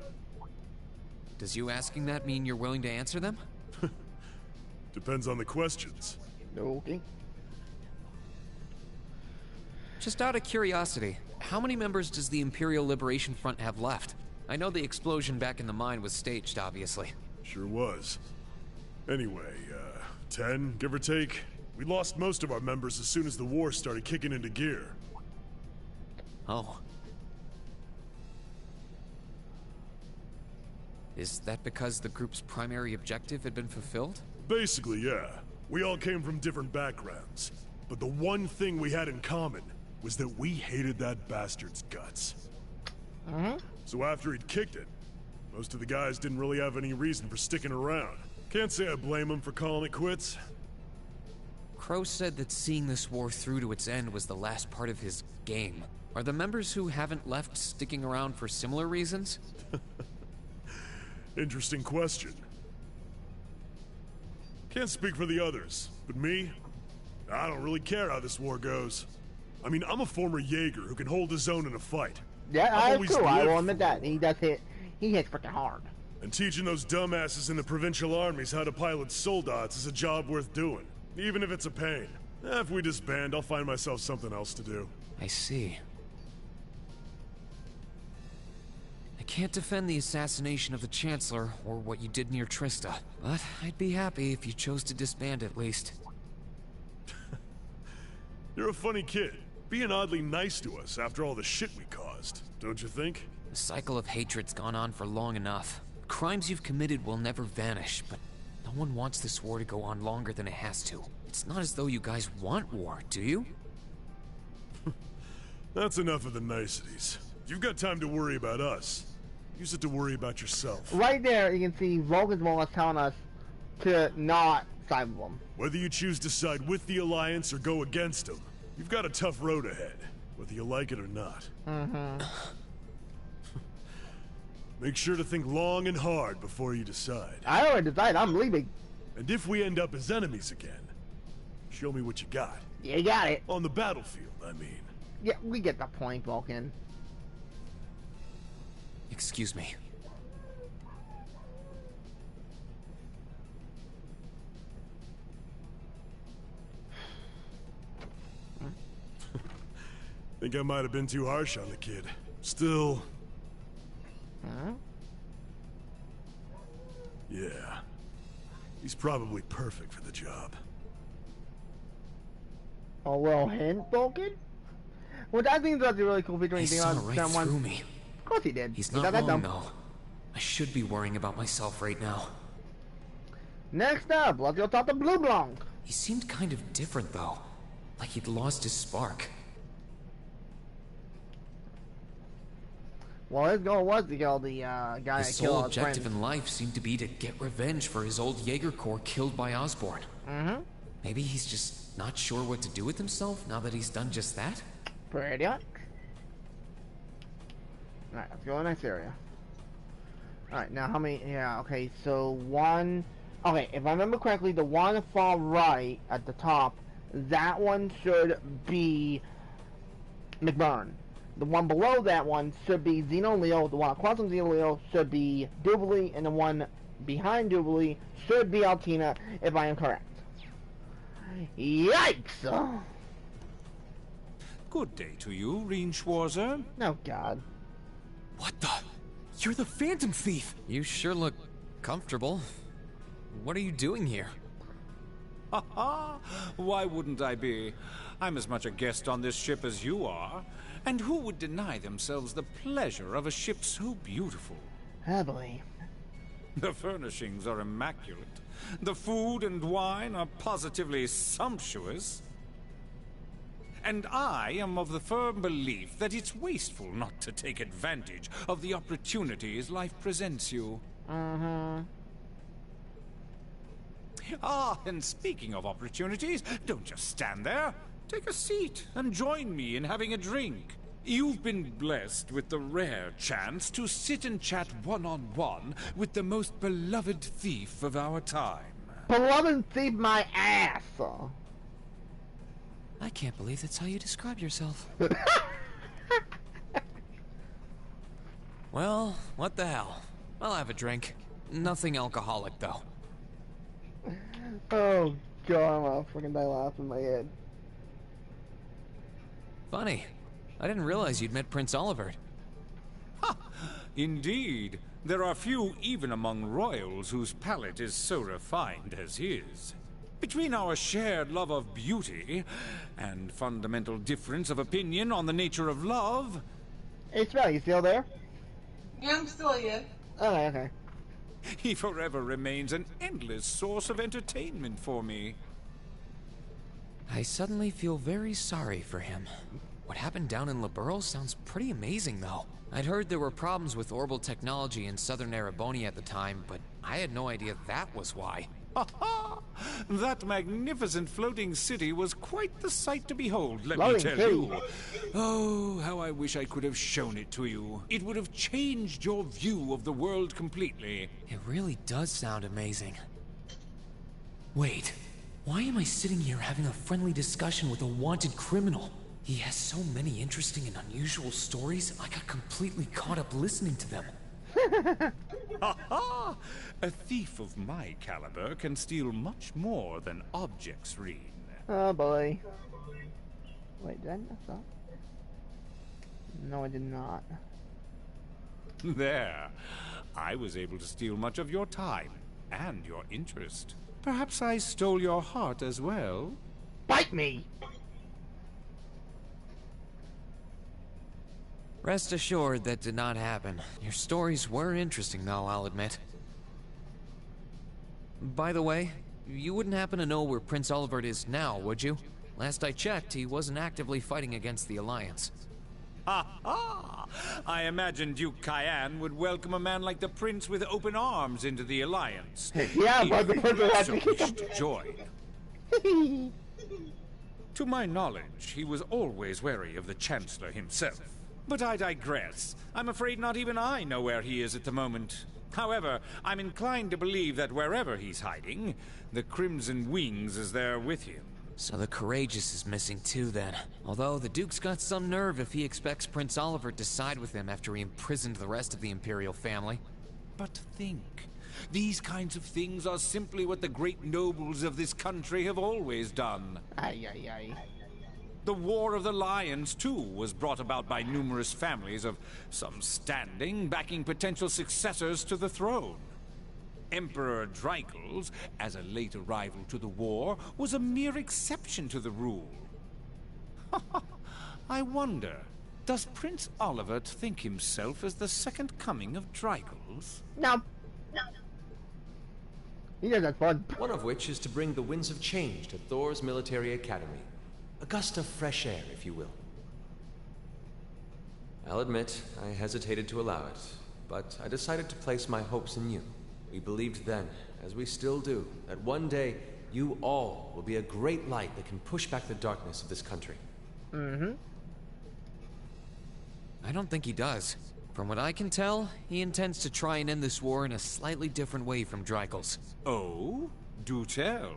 Does you asking that mean you're willing to answer them? Depends on the questions. Okay. Just out of curiosity, how many members does the Imperial Liberation Front have left? I know the explosion back in the mine was staged, obviously. Sure was. Anyway, 10, give or take. We lost most of our members as soon as the war started kicking into gear. Oh. Is that because the group's primary objective had been fulfilled? Basically, yeah. We all came from different backgrounds. But the one thing we had in common was that we hated that bastard's guts. So after he'd kicked it, most of the guys didn't really have any reason for sticking around. Can't say I blame them for calling it quits. Crow said that seeing this war through to its end was the last part of his game. Are the members who haven't left sticking around for similar reasons? Interesting question. Can't speak for the others, but me? I don't really care how this war goes. I mean, I'm a former Jaeger who can hold his own in a fight. Yeah, I too. I will admit that. He does hit. He hits freaking hard. And teaching those dumbasses in the provincial armies how to pilot soldats is a job worth doing, even if it's a pain. If we disband, I'll find myself something else to do. I see. I can't defend the assassination of the Chancellor or what you did near Trista, but I'd be happy if you chose to disband at least. You're a funny kid, being oddly nice to us after all the shit we caused, don't you think? The cycle of hatred's gone on for long enough. Crimes you've committed will never vanish, but no one wants this war to go on longer than it has to. It's not as though you guys want war, do you? That's enough of the niceties. You've got time to worry about us. Use it to worry about yourself. Right there, you can see Vulcan's more or less telling us to not side with them. Whether you choose to side with the Alliance or go against them, you've got a tough road ahead, whether you like it or not. Make sure to think long and hard before you decide. I already decided. I'm leaving. And if we end up as enemies again, show me what you got. You got it. On the battlefield, I mean. Yeah, we get the point, Vulcan. Excuse me. Think I might have been too harsh on the kid. Still... Yeah. He's probably perfect for the job. A little hint, Vulcan? Well, I think that's a really cool feature. He saw right through me. Of course he did. He's not wrong, though. I should be worrying about myself right now. Next up, let's go talk to Blue Blanc. He seemed kind of different, though. Like he'd lost his spark. Well, his goal was to kill the guy that killed his sole his friend. objective in life seemed to be to get revenge for his old Jaeger Corps killed by Osborn. Maybe he's just not sure what to do with himself now that he's done just that? Pretty much. Alright, let's go to the next area. Alright, now how many... Yeah, okay, so one... Okay, if I remember correctly, the one far right at the top, that one should be McBurn. The one below that one should be Xeno Leo. The one across from Xeno Leo should be Jubilee, and the one behind Jubilee should be Altina, if I am correct. Yikes! Good day to you, Reen Schwarzer. Oh, God. What the? You're the Phantom Thief! You sure look comfortable. What are you doing here? Ha ha! Why wouldn't I be? I'm as much a guest on this ship as you are. And who would deny themselves the pleasure of a ship so beautiful? Heavily. The furnishings are immaculate. The food and wine are positively sumptuous. And I am of the firm belief that it's wasteful not to take advantage of the opportunities life presents you. Ah, and speaking of opportunities, don't just stand there. Take a seat and join me in having a drink. You've been blessed with the rare chance to sit and chat one-on-one with the most beloved thief of our time. Beloved thief my ass! I can't believe that's how you describe yourself. Well, what the hell? I'll have a drink. Nothing alcoholic, though. Oh god, I'm gonna freaking die laughing in my head. Funny. I didn't realize you'd met Prince Olivert. Ha! Indeed. There are few even among royals whose palate is so refined as his. Between our shared love of beauty and fundamental difference of opinion on the nature of love... Hey, Spell, you still there? Yeah, I'm still here. Okay, okay. He forever remains an endless source of entertainment for me. I suddenly feel very sorry for him. What happened down in Liberl sounds pretty amazing, though. I'd heard there were problems with orbital technology in southern Erebonia at the time, but I had no idea that was why. Ha ha! That magnificent floating city was quite the sight to behold, let me tell you. Oh, how I wish I could have shown it to you. It would have changed your view of the world completely. It really does sound amazing. Wait, why am I sitting here having a friendly discussion with a wanted criminal? He has so many interesting and unusual stories, I got completely caught up listening to them. Ha ha! A thief of my caliber can steal much more than objects, Reen. Oh boy. Wait, did I mess up? No, I did not. There. I was able to steal much of your time and your interest. Perhaps I stole your heart as well? Bite me! Rest assured that did not happen. Your stories were interesting, though, I'll admit. By the way, you wouldn't happen to know where Prince Olivert is now, would you? Last I checked, he wasn't actively fighting against the Alliance. Ha ha! I imagine Duke Cayenne would welcome a man like the Prince with open arms into the Alliance. Yeah, but the Prince had to wished to join. To my knowledge, he was always wary of the Chancellor himself. But I digress. I'm afraid not even I know where he is at the moment. However, I'm inclined to believe that wherever he's hiding, the Crimson Wings is there with him. So the Courageous is missing too, then. Although the Duke's got some nerve if he expects Prince Olivert to side with him after he imprisoned the rest of the Imperial family. But think. These kinds of things are simply what the great nobles of this country have always done. Aye, aye, aye. The War of the Lions, too, was brought about by numerous families of some standing backing potential successors to the throne. Emperor Dreikels, as a late arrival to the war, was a mere exception to the rule. I wonder, does Prince Olivert think himself as the second coming of Dreikels? No. No. He does that fun. One of which is to bring the winds of change to Thor's military academy. A gust of fresh air, if you will. I'll admit, I hesitated to allow it, but I decided to place my hopes in you. We believed then, as we still do, that one day you all will be a great light that can push back the darkness of this country. Mm-hmm. I don't think he does. From what I can tell, he intends to try and end this war in a slightly different way from Dreikels. Oh? Do tell.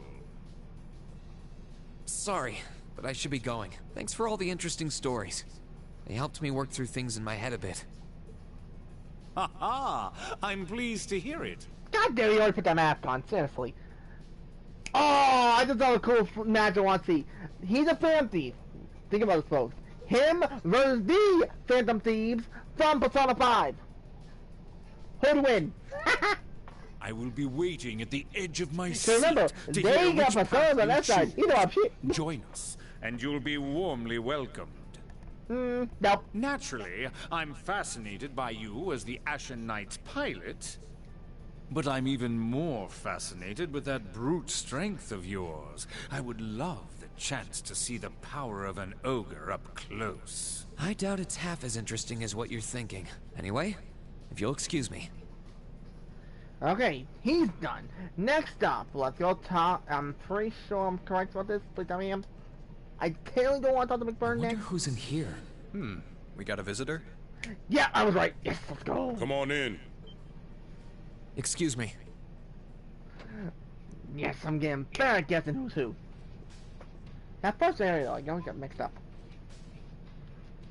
Sorry, but I should be going. Thanks for all the interesting stories. They helped me work through things in my head a bit. Ha ha! I'm pleased to hear it. God damn, you already put that mask on, seriously. Oh, I just saw a cool match I want to see. He's a Phantom Thief. Think about this, folks. Him versus the Phantom Thieves from Persona 5. Who'd win? I will be waiting at the edge of my So seat remember, to they hear got which path Persona on you that side. You know I'm shit. Join us, and you'll be warmly welcomed. Nope. Naturally, I'm fascinated by you as the Ashen Knight's pilot, but I'm even more fascinated with that brute strength of yours. I would love the chance to see the power of an ogre up close. I doubt it's half as interesting as what you're thinking. Anyway, if you'll excuse me. Okay, he's done. Next up, let's go talk. I'm pretty sure I'm correct about this. Please tell me I totally don't want to talk to I McBurn wonder next. who's in here. We got a visitor? Yeah, I was right. Yes, let's go. Come on in. Excuse me. Yes, I'm getting better at guessing who's who. That first area, though, I always got mixed up.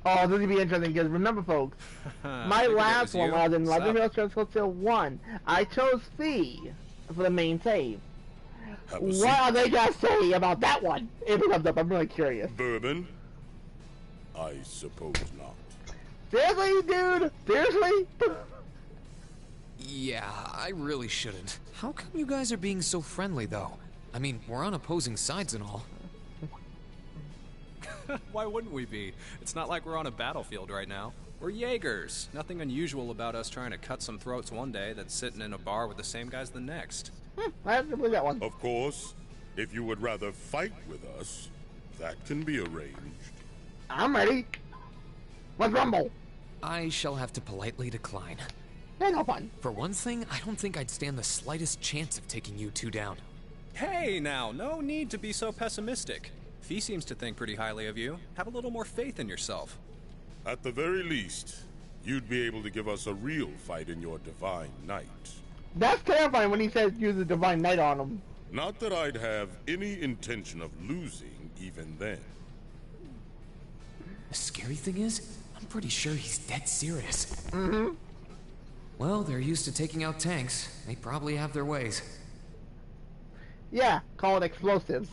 Oh, this will be interesting because remember, folks, my last one was in Legend of Heroes Still 1. I chose Fee for the main save. What are they gonna say about that one? If it comes up, I'm really curious. Bourbon? I suppose not. Seriously, dude? Seriously? Yeah, I really shouldn't. How come you guys are being so friendly, though? I mean, we're on opposing sides and all. Why wouldn't we be? It's not like we're on a battlefield right now. We're Jaegers. Nothing unusual about us trying to cut some throats one day that's sitting in a bar with the same guys the next. I have to believe that one. Of course, if you would rather fight with us, that can be arranged. I'm ready. Let's rumble. I shall have to politely decline. Yeah, no fun. For one thing, I don't think I'd stand the slightest chance of taking you two down. Hey now, no need to be so pessimistic. Fee seems to think pretty highly of you. Have a little more faith in yourself. At the very least, you'd be able to give us a real fight in your Divine Knight. That's terrifying when he says use the Divine Knight on him. Not that I'd have any intention of losing even then. The scary thing is, I'm pretty sure he's dead serious. Mm-hmm. Well, they're used to taking out tanks. They probably have their ways. Yeah, call it explosives.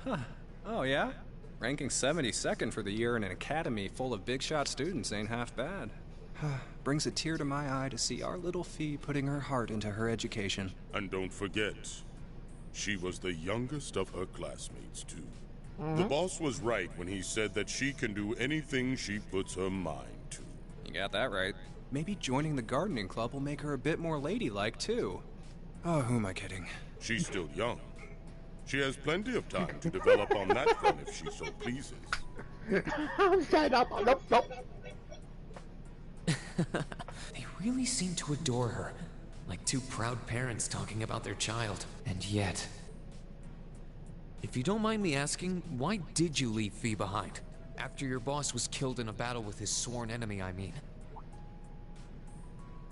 Huh. Oh yeah? Ranking 72nd for the year in an academy full of big shot students ain't half bad. Brings a tear to my eye to see our little Fee putting her heart into her education. And don't forget, she was the youngest of her classmates, too. The boss was right when he said that she can do anything she puts her mind to. You got that right. Maybe joining the gardening club will make her a bit more ladylike, too. Oh, who am I kidding? She's still young. She has plenty of time to develop on that front if she so pleases. I'm tied up. Nope, nope. They really seem to adore her, like two proud parents talking about their child. And yet... If you don't mind me asking, why did you leave Fee behind? After your boss was killed in a battle with his sworn enemy, I mean.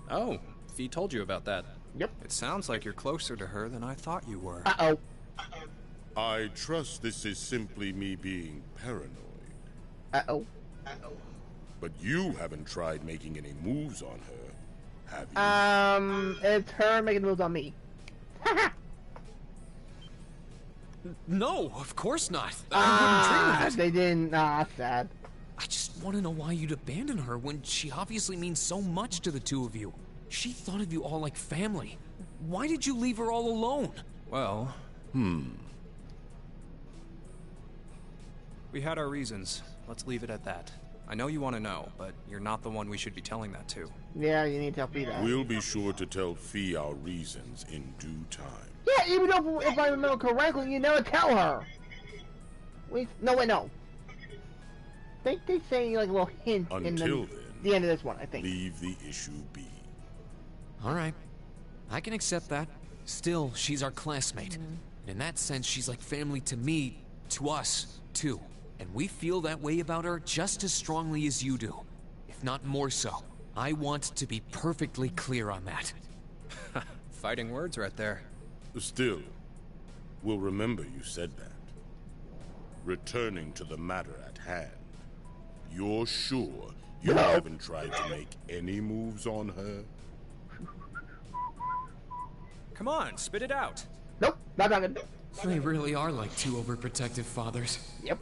Oh, Fee told you about that. Yep. It sounds like you're closer to her than I thought you were. Uh-oh. I trust this is simply me being paranoid. Uh-oh. But you haven't tried making any moves on her, have you? It's her making moves on me. No, of course not. I wouldn't dream of it. They didn't. Sad. I just want to know why you'd abandon her when she obviously means so much to the two of you. She thought of you all like family. Why did you leave her all alone? Well... We had our reasons. Let's leave it at that. I know you want to know, but you're not the one we should be telling that to. Yeah, you need to tell Fee that. We'll be sure to tell Fee our reasons in due time. Yeah, even though if I remember correctly, you never tell her. Wait, no. They say like a little hint Until in then, the end of this one, I think. Leave the issue be. Alright. I can accept that. Still, she's our classmate. And in that sense, she's like family to me, to us, too. And we feel that way about her just as strongly as you do. If not more so. I want to be perfectly clear on that. Fighting words right there. Still, we'll remember you said that. Returning to the matter at hand. You're sure you haven't tried to make any moves on her? Come on, spit it out. Nope, not talking. They really are like two overprotective fathers. Yep.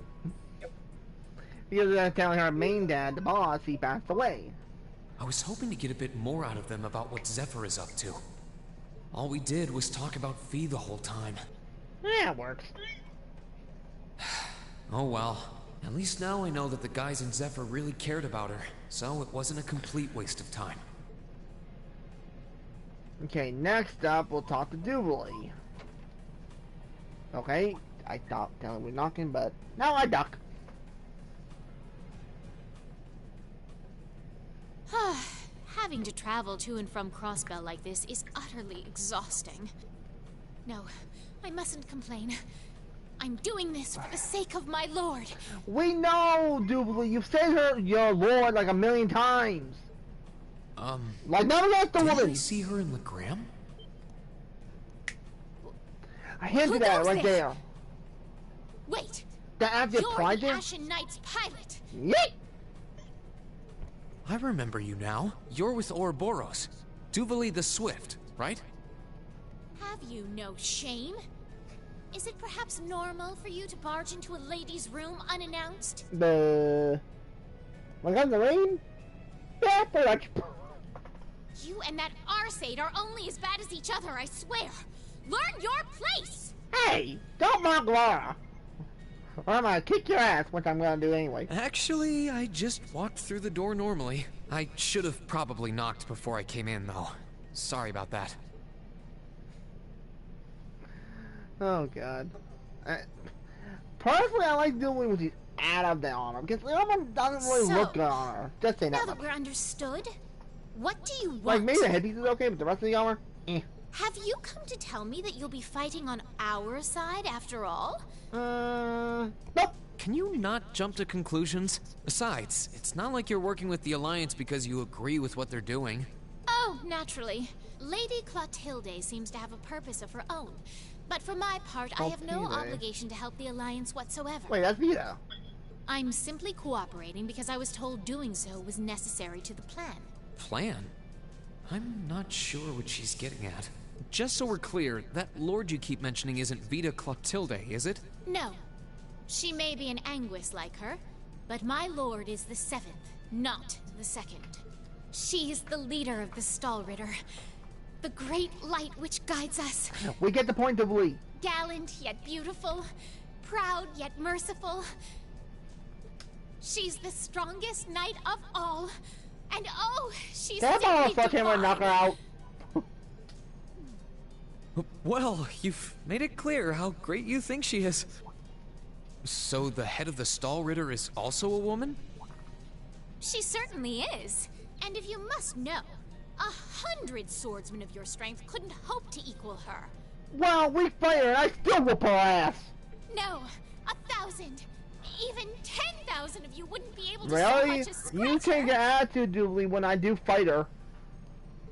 Because they're telling her main dad, the boss, he passed away. I was hoping to get a bit more out of them about what Zephyr is up to. All we did was talk about Fee the whole time. Yeah, it works. Oh well. At least now I know that the guys in Zephyr really cared about her, so it wasn't a complete waste of time. Okay, next up, we'll talk to Jubilee. Okay, I thought telling we're knocking, but now I duck. Have Having to travel to and from Crossbell like this is utterly exhausting. No, I mustn't complain. I'm doing this for the sake of my lord. We know, Doobly. You've said her, your lord, like 1,000,000 times. Like, never let the woman. Did we see her in Legram? I hinted at it right there. Wait. The active You're project? the Ashen Knight's pilot. Yeet! I remember you now. You're with Ouroboros. Duvali the Swift, right? Have you no shame? Is it perhaps normal for you to barge into a lady's room unannounced? Like on the rain? Yeah, pretty much. You and that Arseid are only as bad as each other, I swear. Learn your place! Hey, don't mock Laura. Or I'm gonna kick your ass, which I'm gonna do anyway. Actually, I just walked through the door normally. I should have probably knocked before I came in, though. Sorry about that. Oh, God. Personally, I like doing with these out of the armor, because the armor doesn't really look good on her. Just say that Now much. that we're understood, what do you want? Like, maybe the headpiece is okay, but the rest of the armor, eh. Have you come to tell me that you'll be fighting on our side after all? Nope. Can you not jump to conclusions? Besides, it's not like you're working with the Alliance because you agree with what they're doing. Oh, naturally. Lady Clotilde seems to have a purpose of her own. But for my part, I have no Clotilde. obligation to help the Alliance whatsoever. Wait, that's Vita. I'm simply cooperating because I was told doing so was necessary to the plan. Plan? I'm not sure what she's getting at. Just so we're clear, that lord you keep mentioning isn't Vita Clotilde, is it? No. She may be an Anguis like her, but my lord is the 7th, not the 2nd. She is the leader of the Stallritter, the great light which guides us. We get the point of Lee. Gallant yet beautiful, proud yet merciful. She's the strongest knight of all, and oh, she's That simply motherfucker divine. would knock her out. Well, you've made it clear how great you think she is. So the head of the Stallritter is also a woman? She certainly is. And if you must know, 100 swordsmen of your strength couldn't hope to equal her. Well, we fight her and I still whoop her ass. No, 1,000, even 10,000 of you wouldn't be able to so Really? much as scratch You take her. your attitude, Doobly, when I do fight her.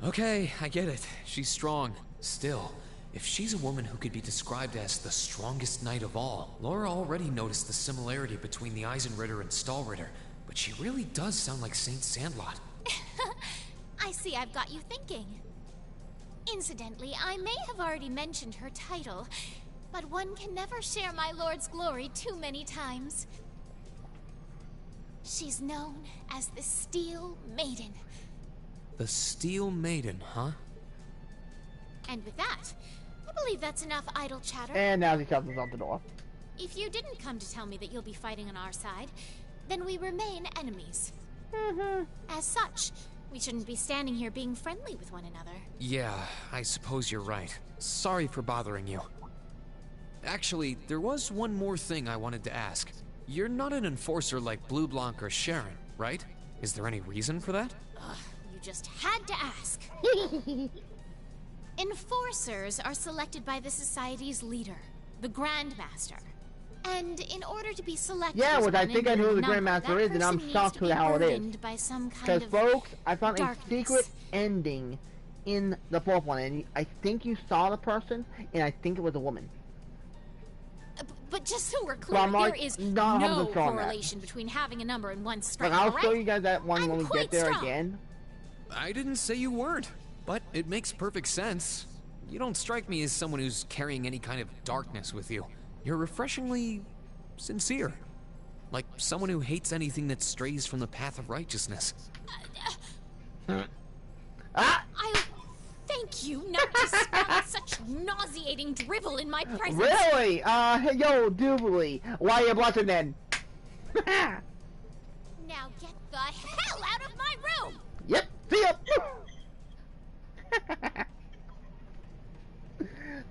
Okay, I get it. She's strong. Still, if she's a woman who could be described as the strongest knight of all, Laura already noticed the similarity between the Eisenritter and Stallritter, but she really does sound like Saint Sandlot. I see I've got you thinking. Incidentally, I may have already mentioned her title, but one can never share my lord's glory too many times. She's known as the Steel Maiden. The Steel Maiden, huh? And with that, I believe that's enough idle chatter. And now she comes out the door. If you didn't come to tell me that you'll be fighting on our side, then we remain enemies. As such, we shouldn't be standing here being friendly with one another. Yeah, I suppose you're right. Sorry for bothering you. Actually, there was one more thing I wanted to ask. You're not an enforcer like Blue Blanc or Sharon, right? Is there any reason for that? Ugh, you just had to ask. Enforcers are selected by the Society's leader, the Grandmaster. And in order to be selected Yeah, as which I one think I in know who the number, Grandmaster that is, and I'm person shocked needs to who be the hell it is. burdened by some kind Because, of folks, I found darkness. a secret ending in the fourth one, and I think you saw the person, and I think it was a woman. But just so we're So clear, I'm like, there is not no 100% sure on that. correlation between having a number and one's But strength, I'll alright? show you guys that one when we quite get there strong. again. I didn't say you weren't, but it makes perfect sense. You don't strike me as someone who's carrying any kind of darkness with you. You're refreshingly sincere. Like someone who hates anything that strays from the path of righteousness. I'll thank you not to spout such nauseating drivel in my presence. Really? Hey, yo, Doobly, why you blushing then? Now get the hell out of my room! Yep, see ya!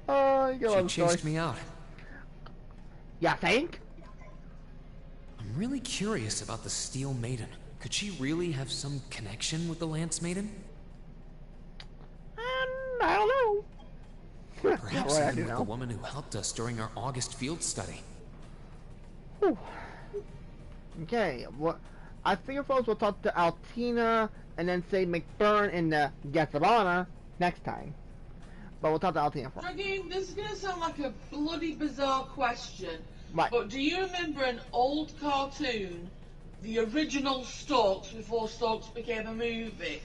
Oh, you She love chased stories. me out. You think? I'm really curious about the Steel Maiden. Could she really have some connection with the Lance Maiden? Perhaps Right, I even do with know. the woman who helped us during our August field study. Whew. Okay, well, I figure folks will talk to Altina and then say McBurn in the guest of honor next time. But we'll talk to Altina first. Dragoon, this is going to sound like a bloody bizarre question, Right. but do you remember an old cartoon, the original Storks, before Storks became a movie?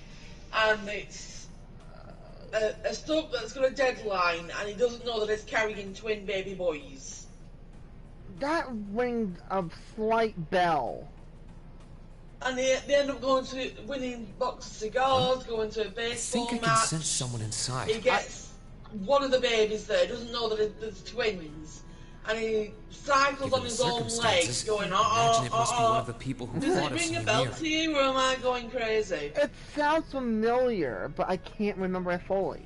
And it's a Stork that's got a deadline, and he doesn't know that it's carrying twin baby boys. That rings a slight bell. And they end up going to winning box of cigars, going to a I baseball think I can match. sense someone inside. He gets one of the babies there, doesn't know that there's twins, and he cycles Given on the his own legs, circumstances, going, imagine it must be one of the people who Does fought it us ring in a the bell mirror. to you, or am I going crazy? It sounds familiar, but I can't remember it fully.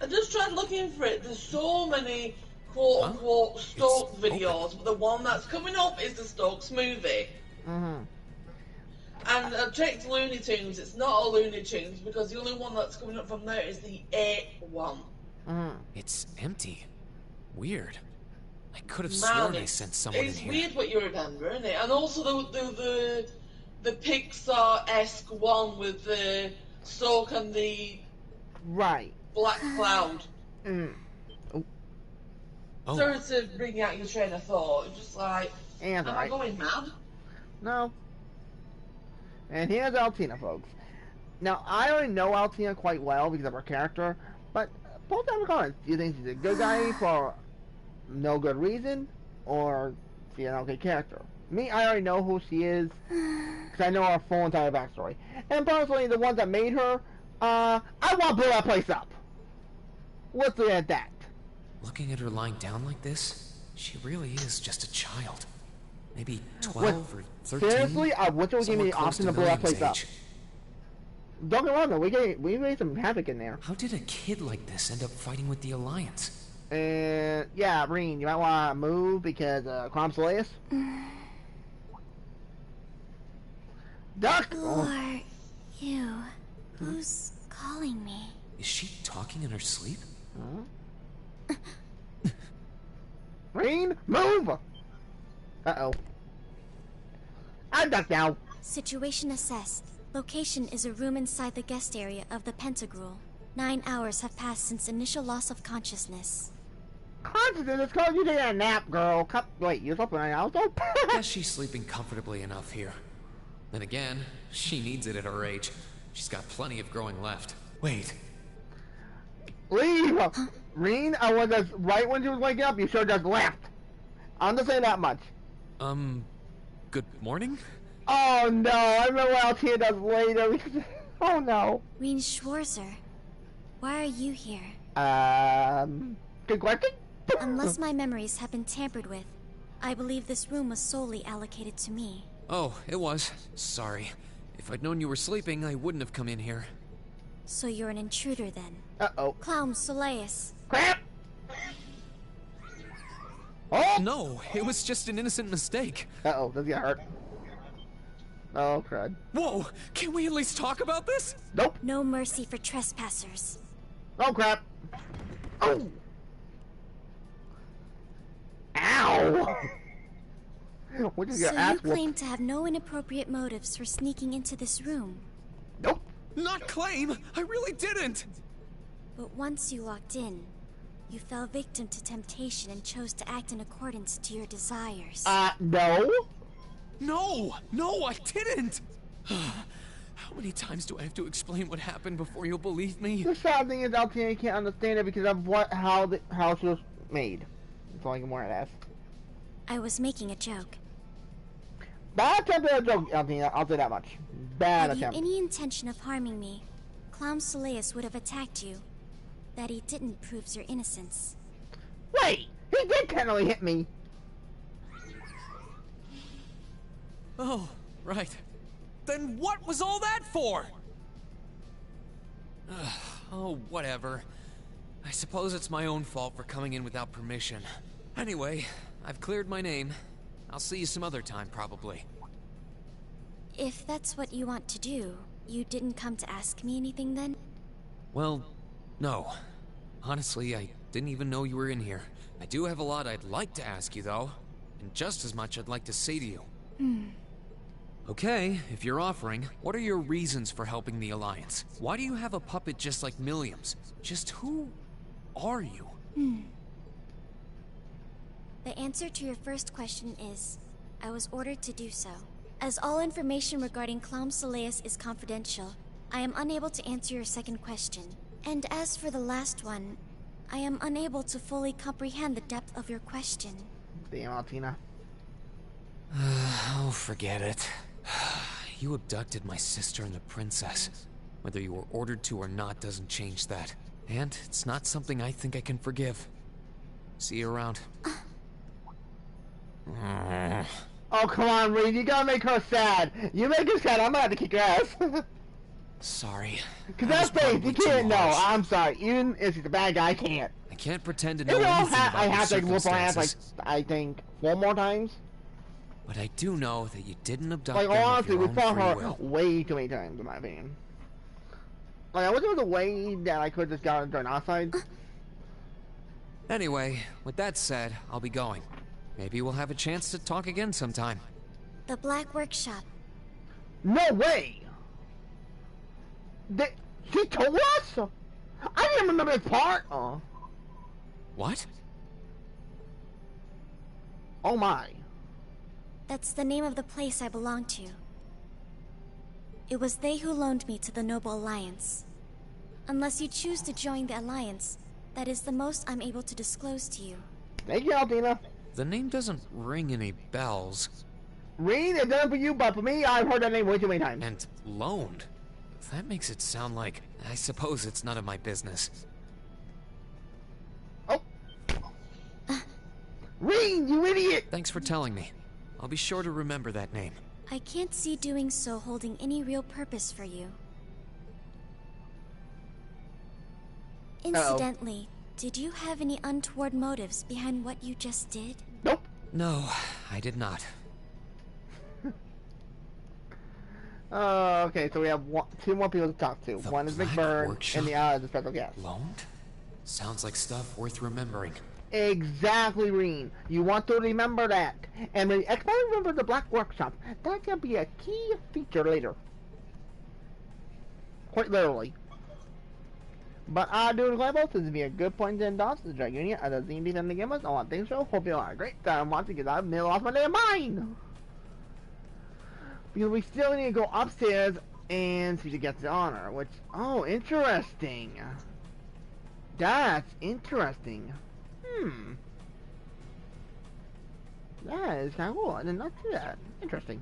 I just tried looking for it. There's so many quote-unquote Stokes videos, but the one that's coming up is the Stokes movie. Mm-hmm. And I checked Looney Tunes, it's not all Looney Tunes, because the only one that's coming up from there is the A one. Mm-hmm. It's empty. Weird. I could have Man, sworn I sent someone in it's here. weird what you remember, isn't it? And also the Pixar-esque one with the Stoke and the Right. Black Cloud. Mm. Oh. Sorry to bring out your train of thought. It's just like, And am I going mad? No. And here's Altina, folks. Now, I already know Altina quite well because of her character, but both have comments. Do you think she's a good guy for no good reason, or she's an okay character? Me, I already know who she is, because I know her full entire backstory. And personally, the ones that made her, I want to blow that place up. Let's leave it at that. Looking at her lying down like this, she really is just a child. Maybe 12 or 13? Seriously, I wish it would give me the Somewhere close option to to blow that William's place up. age. Don't get me wrong though, we made some havoc in there. How did a kid like this end up fighting with the Alliance? And yeah, Reen, you might want to move because Crom Soleus. Duck. Who are you? Who's calling me? Is she talking in her sleep? Reen, move! Uh-oh. I'm ducked now. Situation assessed. Location is a room inside the guest area of the Pentagrule. 9 hours have passed since initial loss of consciousness. Consciousness is called you taking a nap, girl. Wait, you slept 9 hours? Guess she's sleeping comfortably enough here. Then again, she needs it at her age. She's got plenty of growing left. Wait. Leave! Reen, I was just right when she was waking up, you sure just left. I'm just saying that much. Good morning? Oh no, I remember what Altia does later. Oh no. Reen Schwarzer, why are you here? Good question? Unless my memories have been tampered with, I believe this room was solely allocated to me. Oh, it was. Sorry. If I'd known you were sleeping, I wouldn't have come in here. So you're an intruder then? Uh-oh. Clown Soleus. Crap! Oh! No, it was just an innocent mistake. Uh-oh, does get hurt. Oh, crud. Whoa! Can we at least talk about this? Nope. No mercy for trespassers. Oh, crap. Oh! Ow! What did So your ass you whooped? claim to have no inappropriate motives for sneaking into this room. Nope. Not claim! I really didn't! But once you walked in, you fell victim to temptation and chose to act in accordance to your desires. No? No! No, I didn't! How many times do I have to explain what happened before you'll believe me? The sad thing is Altina can't understand it because of how she was made. That's all I can more at ask. I was making a joke. Bad attempt at a joke, Altina, I'll say that much. Bad Had attempt. you any intention of harming me, Clown Soleus would have attacked you. That he didn't proves your innocence. Wait! He did technically hit me! Oh, right. Then what was all that for? Oh, whatever. I suppose it's my own fault for coming in without permission. Anyway, I've cleared my name. I'll see you some other time, probably. If that's what you want to do, you didn't come to ask me anything then? Well, no. Honestly, I didn't even know you were in here. I do have a lot I'd like to ask you, though. And just as much I'd like to say to you. Okay, if you're offering, what are your reasons for helping the Alliance? Why do you have a puppet just like Milliam's? Just who are you? The answer to your first question is, I was ordered to do so. As all information regarding Clom Soleus is confidential, I am unable to answer your second question. And as for the last one, I am unable to fully comprehend the depth of your question. Damn, Altina. Oh, forget it. You abducted my sister and the princess. Whether you were ordered to or not doesn't change that. And it's not something I think I can forgive. See you around. Oh, come on, Reed. You gotta make her sad. You make her sad, I'm gonna have to kick your ass. Sorry. Because that's faith. You can't know. I'm sorry. Even if he's a bad guy, I can't. I can't pretend to know anything about I have to your whoop her ass, like, circumstances. I think, 4 more times. But I do know that you didn't abduct Like, them of honestly, your we own fought free her will. way too many times, in my opinion. Like, I wish there was a way that I could just got her during our side. Anyway, with that said, I'll be going. Maybe we'll have a chance to talk again sometime. The Black Workshop. No way! She told us? I didn't remember this part! What? Oh my. That's the name of the place I belong to. It was they who loaned me to the Noble Alliance. Unless you choose to join the Alliance, that is the most I'm able to disclose to you. Thank you, Altina. The name doesn't ring any bells. Reed, it's done for you, but for me, I've heard that name way too many times. And loaned? That makes it sound like... I suppose it's none of my business. Oh. Reed, you idiot! Thanks for telling me. I'll be sure to remember that name. I can't see doing so holding any real purpose for you. Incidentally, did you have any untoward motives behind what you just did? Nope. No, I did not. Okay, so we have 2 more people to talk to. One is McBurn, and the other is a special guest. Loaned? Sounds like stuff worth remembering. Exactly, Reen. You want to remember that. And remember the Black Workshop. That can be a key feature later. Quite literally. But I do declare both. This would be a good point to end off. This is Dragonian at the Z&D and the Gamers. I want to thank you. Hope you all had a great time watching because I've lost my damn mind. Because we still need to go upstairs and see if she gets the honor. Which, oh, interesting. That's interesting. That is kind of cool. I did not see that. Interesting.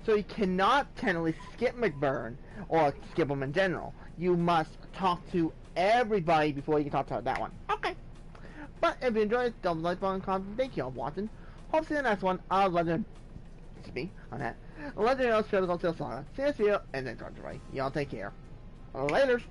So you cannot technically skip McBurn or skip him in general. You must talk to everybody before you can talk to that one. Okay. But if you enjoyed it, don't like button, comment. Thank you all for watching. Hope to see you in the next one. I'll Legend. It's me on that. Legend of Saga. See you, and then everybody. Y'all take care. Later.